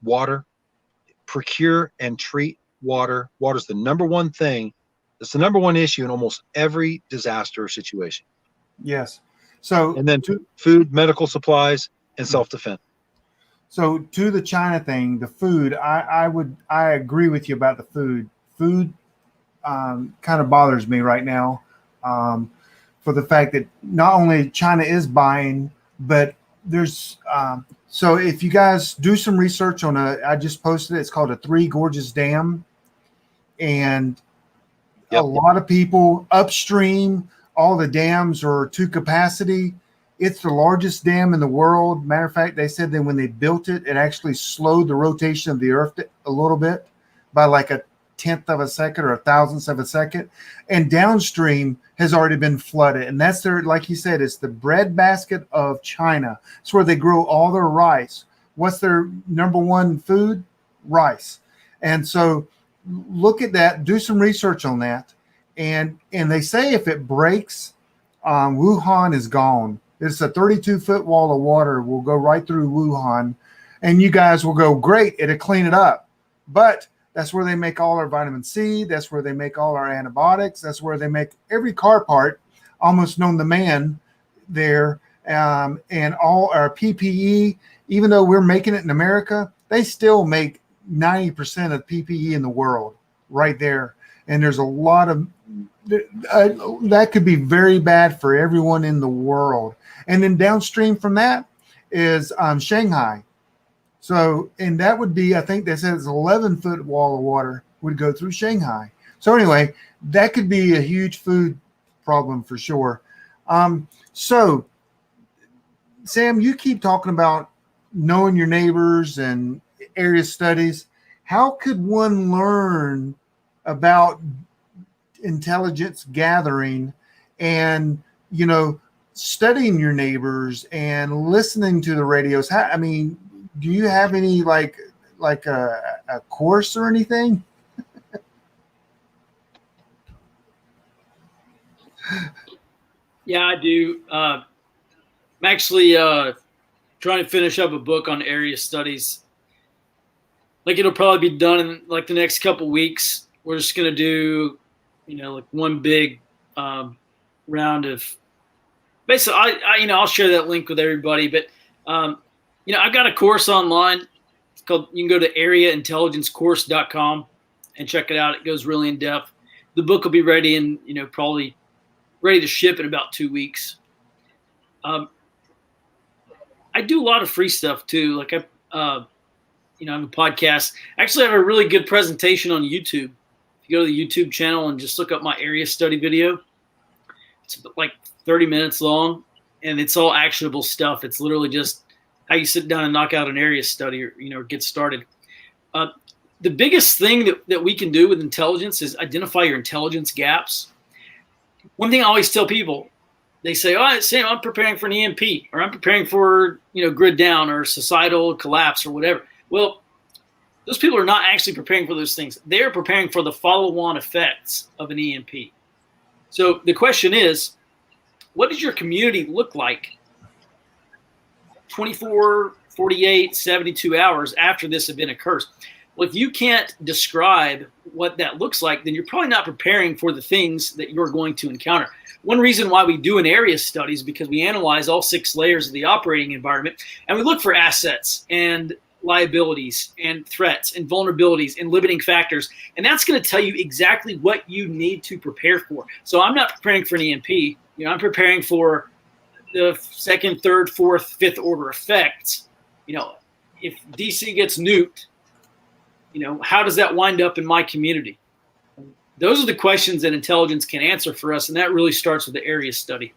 water, procure and treat water. Water is the number one thing. It's the number one issue in almost every disaster situation. Yes. So, and then food, medical supplies, and self-defense. So to the China thing, the food, I agree with you about the food. Food kind of bothers me right now for the fact that not only China is buying, but there's so if you guys do some research on I just posted it. It's called a Three Gorges Dam, and a lot of people upstream. All the dams are to capacity. It's the largest dam in the world. Matter of fact, they said that when they built it, it actually slowed the rotation of the earth a little bit by like 1/10 of a second or 1,000th of a second. And downstream has already been flooded. And that's like you said, it's the breadbasket of China. It's where they grow all their rice. what's their number one food? Rice. And so look at that, do some research on that. And they say if it breaks, Wuhan is gone. It's a 32-foot wall of water will go right through Wuhan, and you guys will go, great, it'll clean it up. But that's where they make all our vitamin C. That's where they make all our antibiotics. That's where they make every car part almost known to man there, and all our PPE. Even though we're making it in America, they still make 90% of PPE in the world right there. And there's a lot of that could be very bad for everyone in the world. And then downstream from that is Shanghai. So, and that would be, I think they said it's 11-foot wall of water would go through Shanghai. So anyway, that could be a huge food problem for sure. So, Sam, you keep talking about knowing your neighbors and area studies. How could one learn about intelligence gathering and, studying your neighbors and listening to the radios? I mean, do you have any like a course or anything? Yeah, I do. I'm actually trying to finish up a book on area studies. Like, it'll probably be done in like the next couple weeks. We're just gonna do, like one big round of. Basically, I'll share that link with everybody. But I've got a course online. It's called. You can go to areaintelligencecourse.com and check it out. It goes really in depth. The book will be ready and probably ready to ship in about 2 weeks. I do a lot of free stuff too. Like I have a podcast. Actually, I have a really good presentation on YouTube. If you go to the YouTube channel and just look up my area study video, it's like 30 minutes long, and it's all actionable stuff. It's literally just how you sit down and knock out an area study or get started. The biggest thing that we can do with intelligence is identify your intelligence gaps. One thing I always tell people, they say, "Oh, Sam, I'm preparing for an EMP, or I'm preparing for grid down or societal collapse or whatever." Well, those people are not actually preparing for those things. They're preparing for the follow-on effects of an EMP. So the question is, what does your community look like 24, 48, 72 hours after this event occurs? Well, if you can't describe what that looks like, then you're probably not preparing for the things that you're going to encounter. One reason why we do an area study is because we analyze all 6 layers of the operating environment, and we look for assets and liabilities and threats and vulnerabilities and limiting factors. And that's going to tell you exactly what you need to prepare for. So I'm not preparing for an EMP. I'm preparing for the 2nd, 3rd, 4th, 5th order effects. If DC gets nuked, how does that wind up in my community? Those are the questions that intelligence can answer for us, and that really starts with the area study.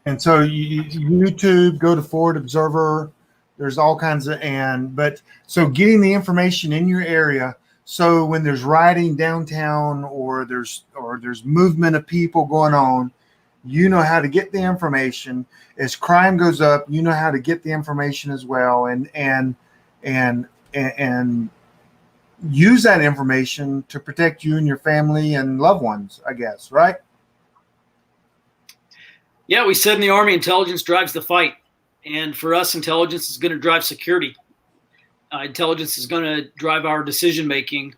And so YouTube, go to Forward Observer. There's all kinds of so getting the information in your area. So when there's rioting downtown or there's movement of people going on, you know how to get the information. As crime goes up, you know how to get the information as well, and use that information to protect you and your family and loved ones, I guess, right? Yeah, we said in the Army, intelligence drives the fight. And for us, intelligence is going to drive security. Intelligence is going to drive our decision-making.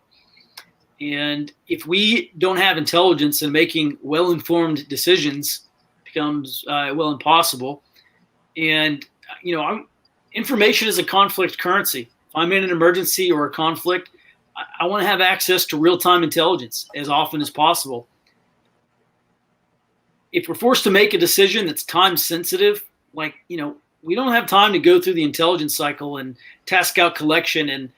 And if we don't have intelligence and making well-informed decisions, it becomes impossible. And, information is a conflict currency. If I'm in an emergency or a conflict, I want to have access to real-time intelligence as often as possible. If we're forced to make a decision that's time sensitive, we don't have time to go through the intelligence cycle and task out collection and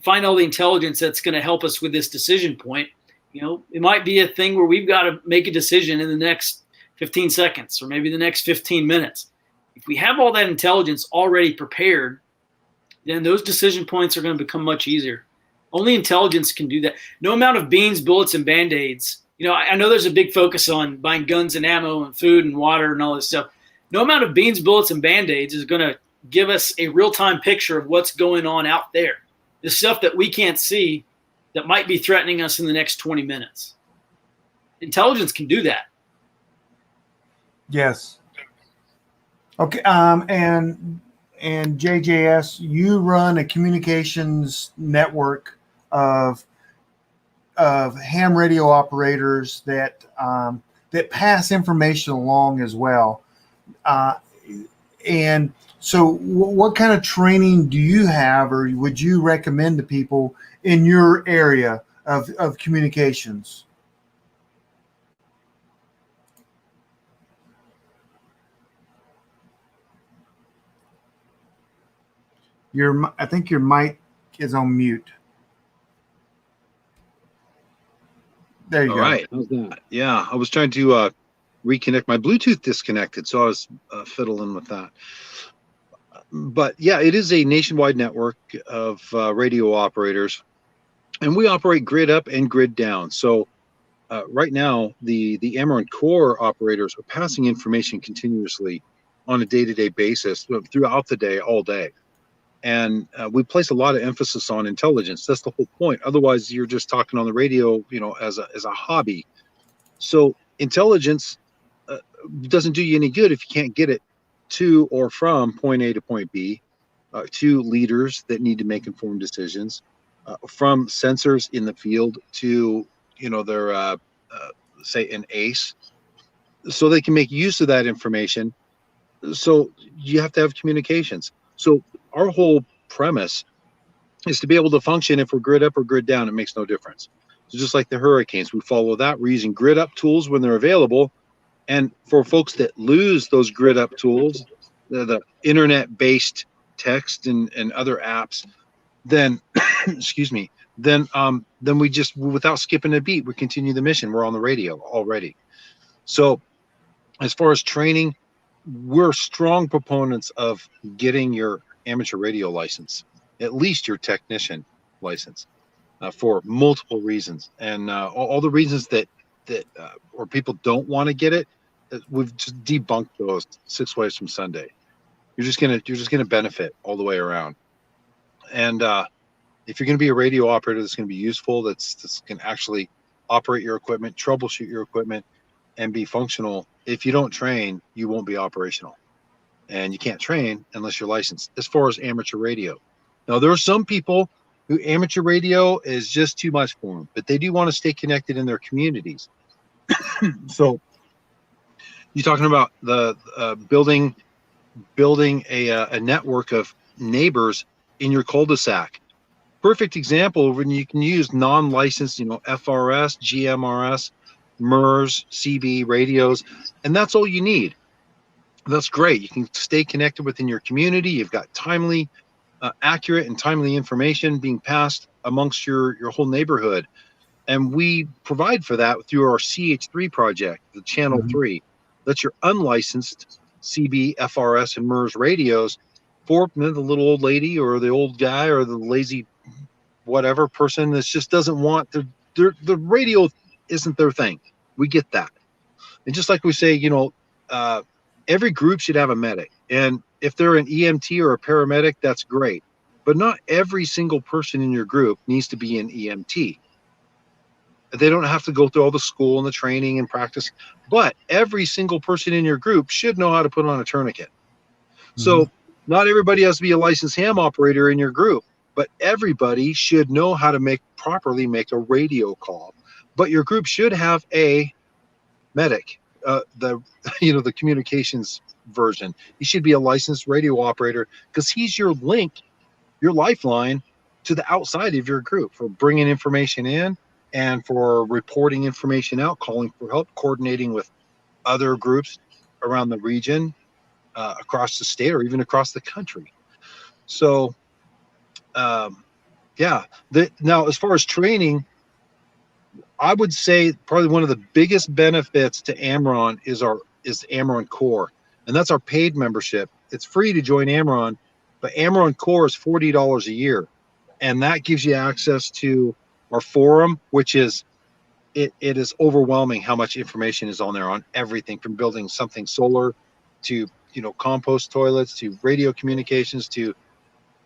find all the intelligence that's going to help us with this decision point. It might be a thing where we've got to make a decision in the next 15 seconds or maybe the next 15 minutes. If we have all that intelligence already prepared, then those decision points are going to become much easier. Only intelligence can do that. No amount of beans, bullets, and Band-Aids. I know there's a big focus on buying guns and ammo and food and water and all this stuff. No amount of beans, bullets, and Band-Aids is going to give us a real-time picture of what's going on out there. The stuff that we can't see that might be threatening us in the next 20 minutes. Intelligence can do that. Yes. Okay. And JJS, you run a communications network of ham radio operators that pass information along as well. And so what kind of training do you have, or would you recommend to people in your area of communications? I think your mic is on mute. There you All go. right. How's that? Yeah, I was trying to reconnect. My Bluetooth disconnected, so I was fiddling with that. But yeah, it is a nationwide network of radio operators, and we operate grid up and grid down. So right now, the Amaron Core operators are passing information continuously on a day-to-day basis throughout the day, all day. And we place a lot of emphasis on intelligence. That's the whole point. Otherwise, you're just talking on the radio, as a hobby. So intelligence doesn't do you any good if you can't get it to or from point A to point B, to leaders that need to make informed decisions, from sensors in the field to their say an ACE, so they can make use of that information. So you have to have communications. So our whole premise is to be able to function. If we're grid up or grid down, it makes no difference. So just like the hurricanes, we follow that. We're using grid up tools when they're available. And for folks that lose those grid up tools, the internet-based text and other apps, then excuse me, then we just, without skipping a beat, we continue the mission. We're on the radio already. So as far as training, we're strong proponents of getting your amateur radio license, at least your technician license, for multiple reasons. And all the reasons that or people don't want to get it, we've just debunked those 6 ways from Sunday. You're just gonna benefit all the way around. And if you're gonna be a radio operator that's gonna be useful, that's can actually operate your equipment, troubleshoot your equipment, and be functional, if you don't train, you won't be operational. And you can't train unless you're licensed. As far as amateur radio, now there are some people who amateur radio is just too much for them, but they do want to stay connected in their communities. So you're talking about the building a network of neighbors in your cul-de-sac. Perfect example when you can use non-licensed, FRS, GMRS, MERS, CB radios, and that's all you need. That's great. You can stay connected within your community. You've got timely, accurate and timely information being passed amongst your whole neighborhood. And we provide for that through our CH3 project, the Channel 3. That's your unlicensed CB, FRS, and MERS radios for the little old lady or the old guy or the lazy whatever person that just doesn't want the radio isn't their thing. We get that. And just like we say, every group should have a medic. And if they're an EMT or a paramedic, that's great. But not every single person in your group needs to be an EMT. They don't have to go through all the school and the training and practice. But every single person in your group should know how to put on a tourniquet. So not everybody has to be a licensed ham operator in your group, but everybody should know how to properly make a radio call. But your group should have a medic, the communications version. He should be a licensed radio operator because he's your link, your lifeline to the outside of your group for bringing information in and for reporting information out, calling for help, coordinating with other groups around the region, across the state, or even across the country. So, now as far as training, I would say probably one of the biggest benefits to Amaron is Amaron Core, and that's our paid membership. It's free to join Amaron, but Amaron Core is $40 a year, and that gives you access to our forum, which is it is overwhelming how much information is on there on everything from building something solar to compost toilets to radio communications to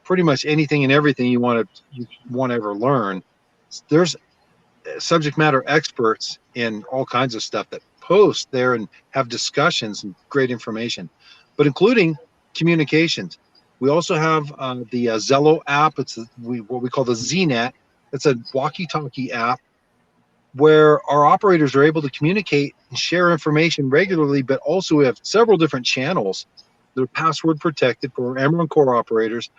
pretty much anything and everything you want to ever learn. There's subject matter experts in all kinds of stuff that post there and have discussions and great information, but including communications. We also have the Zello app. It's what we call the ZNet. It's a walkie-talkie app where our operators are able to communicate and share information regularly, but also we have several different channels that are password protected for Emerald Core operators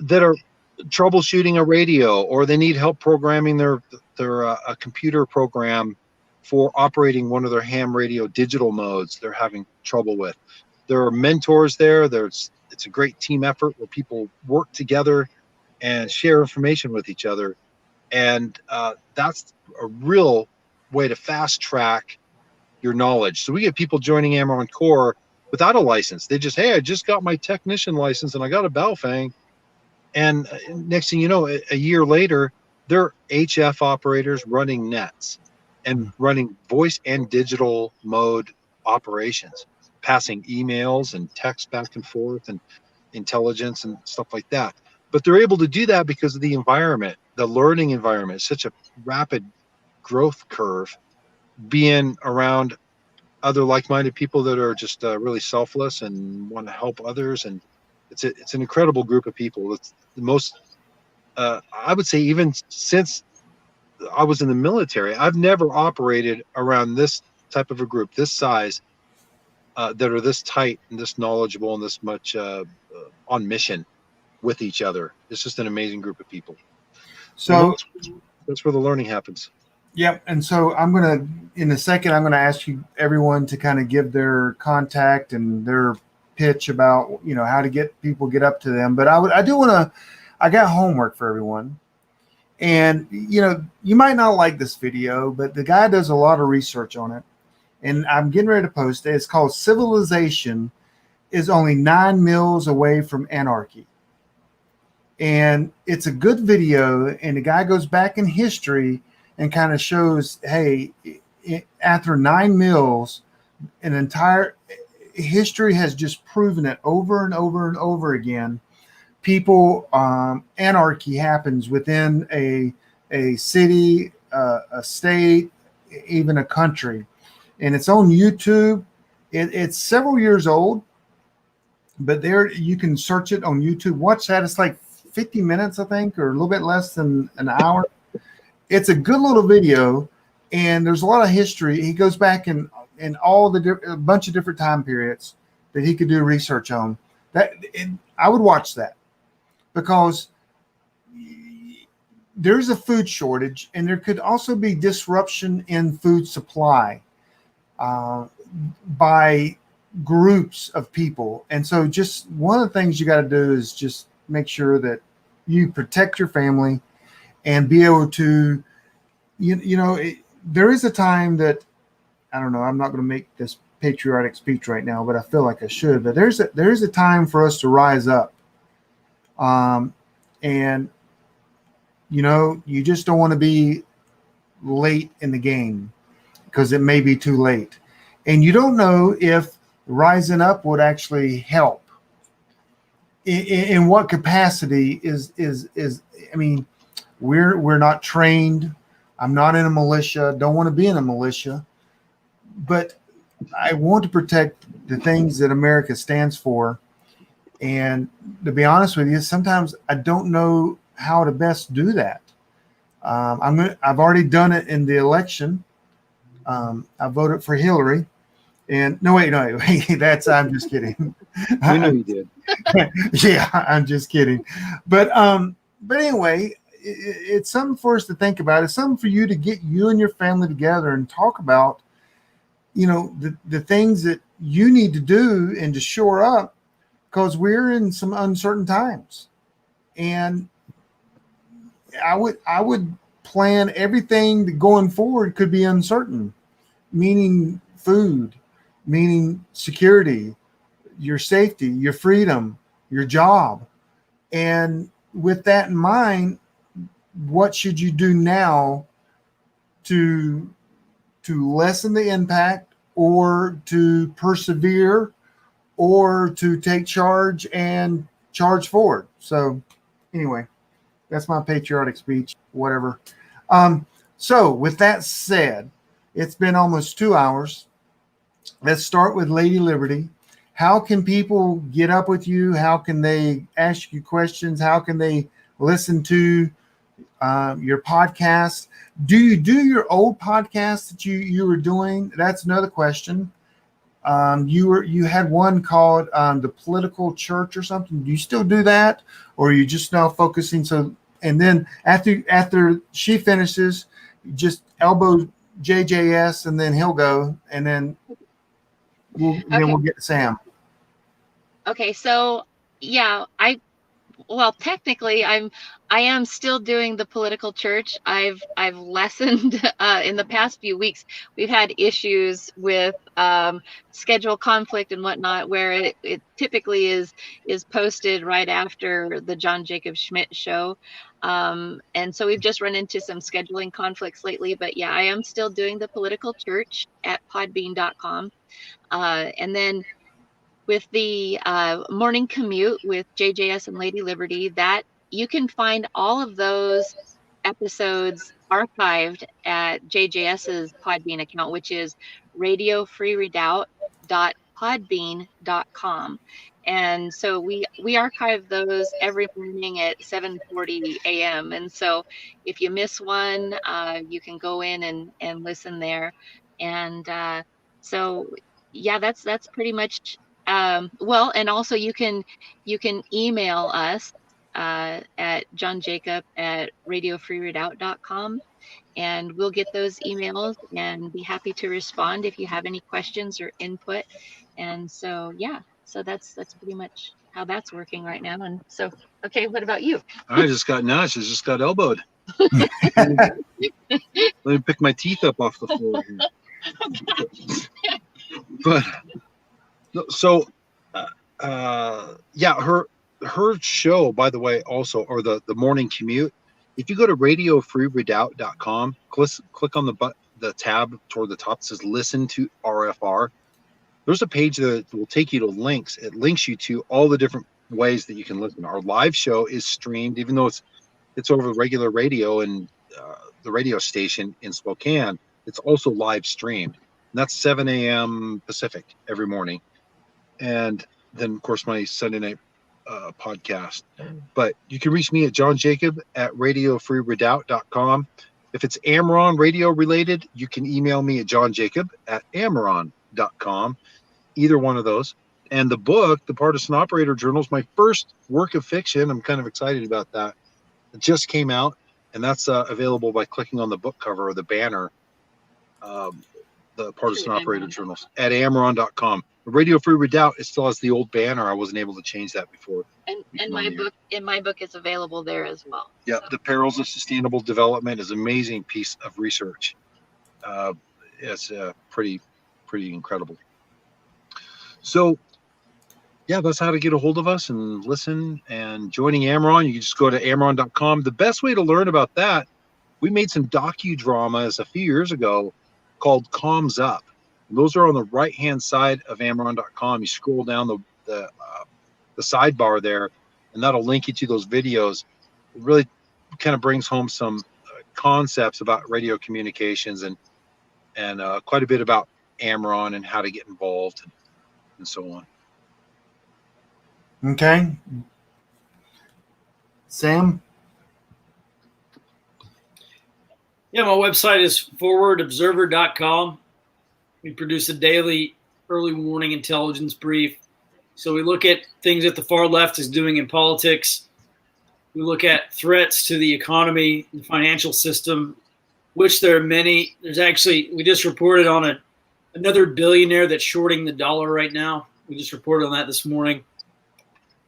that are troubleshooting a radio, or they need help programming their a computer program for operating one of their ham radio digital modes they're having trouble with. There are mentors there. It's a great team effort where people work together and share information with each other, and that's a real way to fast track your knowledge. So we get people joining Amaron Core without a license. They just, hey, I just got my technician license and I got a Baofeng. And next thing you know, a year later, they're HF operators running nets and running voice and digital mode operations, passing emails and text back and forth and intelligence and stuff like that. But they're able to do that because of the environment, the learning environment. It's such a rapid growth curve, being around other like-minded people that are just really selfless and want to help others. And it's an incredible group of people. It's the most, I would say, even since I was in the military, I've never operated around this type of a group, this size, that are this tight and this knowledgeable and this much on mission with each other. It's just an amazing group of people. So that's where the learning happens. Yep. And so in a second, I'm going to ask everyone to kind of give their contact and their pitch about, how to get up to them. But I got homework for everyone. And, you might not like this video, but the guy does a lot of research on it. And I'm getting ready to post it. It's called Civilization is Only 9 Miles Away from Anarchy. And it's a good video. And the guy goes back in history and kind of shows, hey, after 9 miles, an entire history has just proven it over and over and over again. People, anarchy happens within a city, a state, even a country. And it's on YouTube. It's several years old, but there you can search it on YouTube. Watch that. It's like 50 minutes, I think, or a little bit less than an hour. It's a good little video, and there's a lot of history. He goes back in all a bunch of different time periods that he could do research on. I would watch that, because there's a food shortage, and there could also be disruption in food supply by groups of people. And so just one of the things you got to do is just make sure that you protect your family and be able to, there is a time that, I don't know, I'm not going to make this patriotic speech right now, but I feel like I should. But there's a time for us to rise up. And, you just don't want to be late in the game, because it may be too late. And you don't know if rising up would actually help. In what capacity is I mean, we're not trained. I'm not in a militia, don't want to be in a militia, but I want to protect the things that America stands for. And to be honest with you, sometimes I don't know how to best do that. I've already done it in the election. I voted for Hillary. And no, wait, I'm just kidding. We know you did. Yeah, I'm just kidding. But anyway, it's something for us to think about. It's something for you to get you and your family together and talk about, the things that you need to do and to shore up, because we're in some uncertain times. And I would plan everything that going forward could be uncertain, meaning food, meaning security, your safety, your freedom, your job. And with that in mind, what should you do now to lessen the impact, or to persevere, or to take charge and charge forward. So anyway, that's my patriotic speech, whatever. So with that said, it's been almost 2 hours. Let's start with Lady Liberty. How can people get up with you? How can they ask you questions? How can they listen to your podcast? Do you do your old podcast that you were doing? That's another question. You had one called The Political Church or something. Do you still do that, or are you just now focusing? So, and then after she finishes, just elbow JJS, and then he'll go, and then we'll get to Sam. Okay, so yeah, technically I am still doing the political church. I've lessened in the past few weeks. We've had issues with schedule conflict and whatnot, where it typically is posted right after the John Jacob Schmidt show. And so we've just run into some scheduling conflicts lately, but yeah, I am still doing the political church at podbean.com. And then with the morning commute with JJS and Lady Liberty, that you can find all of those episodes archived at JJS's Podbean account, which is radiofreeredoubt.podbean.com. And so we archive those every morning at 7:40 a.m. And so if you miss one, you can go in and listen there. And so yeah, that's pretty much. Well, and also you can email us at johnjacob@radiofreeredoubt.com, and we'll get those emails and be happy to respond if you have any questions or input. And so yeah, so that's pretty much how that's working right now. And so, okay, what about you? I just got elbowed. Let me pick my teeth up off the floor here. But so yeah, her show, by the way, also, or the morning commute, if you go to radiofreeredoubt.com, click on the tab toward the top that says listen to RFR. There's a page that will take you to links. It links you to all the different ways that you can listen. Our live show is streamed, even though it's over regular radio and the radio station in Spokane. It's also live streamed, and that's 7 a.m. Pacific every morning. And then, of course, my Sunday night podcast. But you can reach me at johnjacob@radiofreeredoubt.com. If it's Amaron radio related, you can email me at johnjacob@amaron.com. Either one of those. And the book, The Partisan Operator Journal, is my first work of fiction. I'm kind of excited about that. It just came out, and that's available by clicking on the book cover or the banner. The Partisan Operator Journals at amaron.com. Radio Free Redoubt, it still has the old banner. I wasn't able to change that before. And my book is available there as well. Yeah, so. The Perils of Sustainable Development is an amazing piece of research. It's pretty incredible. So yeah, that's how to get a hold of us and listen. And joining Amaron, you can just go to amaron.com. The best way to learn about that, we made some docudramas a few years ago called Comms Up. And those are on the right-hand side of amaron.com. You scroll down the sidebar there, and that'll link you to those videos. It really kind of brings home some concepts about radio communications and quite a bit about Amaron and how to get involved and so on. Okay. Sam? Yeah, my website is forwardobserver.com. We produce a daily early warning intelligence brief. So we look at things that the far left is doing in politics. We look at threats to the economy, the financial system, which there are many. There's actually, we just reported on another billionaire that's shorting the dollar right now. We just reported on that this morning.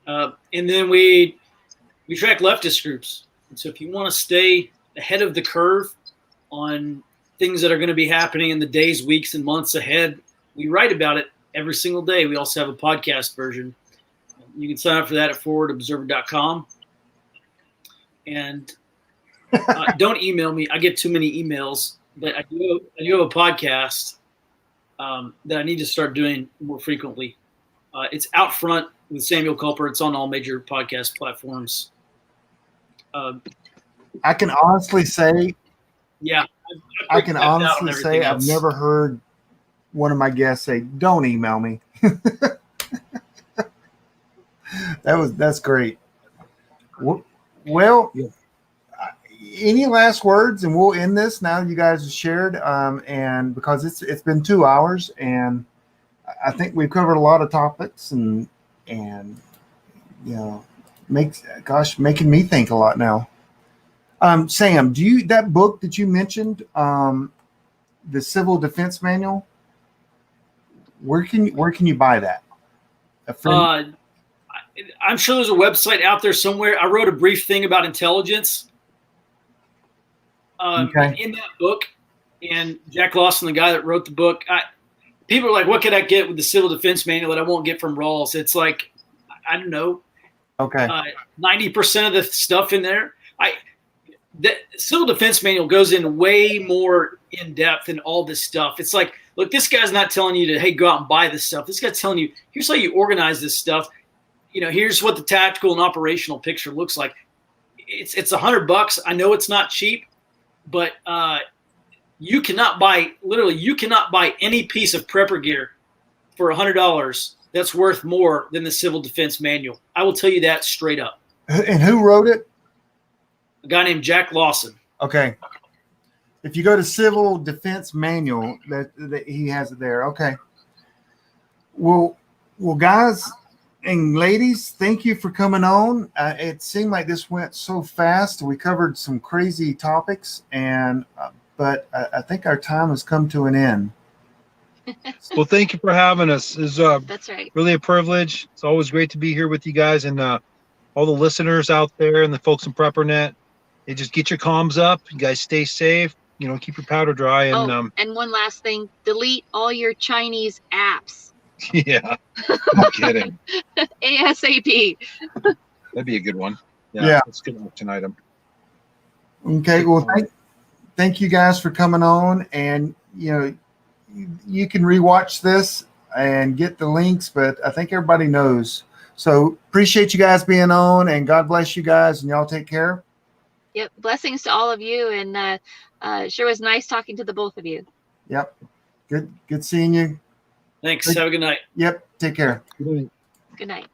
And then we track leftist groups. And so if you want to stay ahead of the curve on things that are going to be happening in the days, weeks, and months ahead, we write about it every single day. We also have a podcast version. You can sign up for that at forwardobserver.com. And don't email me. I get too many emails. But I do have a podcast that I need to start doing more frequently. It's Out Front with Samuel Culper. It's on all major podcast platforms. I can honestly say, Yeah, I can honestly say I've never heard one of my guests say, "Don't email me." That's great. Well, any last words, and we'll end this now. You guys have shared, and because it's been 2 hours, and I think we've covered a lot of topics, and making me think a lot now. Sam, that book that you mentioned, the Civil Defense Manual? Where can you buy that? I'm sure there's a website out there somewhere. I wrote a brief thing about intelligence in that book, and Jack Lawson, the guy that wrote the book, people are like, "What could I get with the Civil Defense Manual that I won't get from Rawls?" It's like, I don't know. Okay. 90% of the stuff in there, the Civil Defense Manual goes in way more in depth than all this stuff. It's like, look, this guy's not telling you to, hey, go out and buy this stuff. This guy's telling you, here's how you organize this stuff. Here's what the tactical and operational picture looks like. It's $100. I know it's not cheap, but you cannot buy any piece of prepper gear for $100 that's worth more than the Civil Defense Manual. I will tell you that straight up. And who wrote it? A guy named Jack Lawson. Okay. If you go to Civil Defense Manual, that he has it there. Okay. Well, guys and ladies, thank you for coming on. It seemed like this went so fast. We covered some crazy topics, but I think our time has come to an end. Well, thank you for having us. It's That's right. really a privilege. It's always great to be here with you guys and all the listeners out there and the folks in Preppernet. Just get your comms up. You guys stay safe. Keep your powder dry. And and one last thing: delete all your Chinese apps. Yeah, no kidding. ASAP. That'd be a good one. Yeah. That's a good action item. Okay. Well, thank you guys for coming on, and you can rewatch this and get the links, but I think everybody knows. So appreciate you guys being on, and God bless you guys, and y'all take care. Yep. Blessings to all of you, and sure was nice talking to the both of you. Yep. Good seeing you. Thanks. Have a good night. Yep. Take care. Good night. Good night.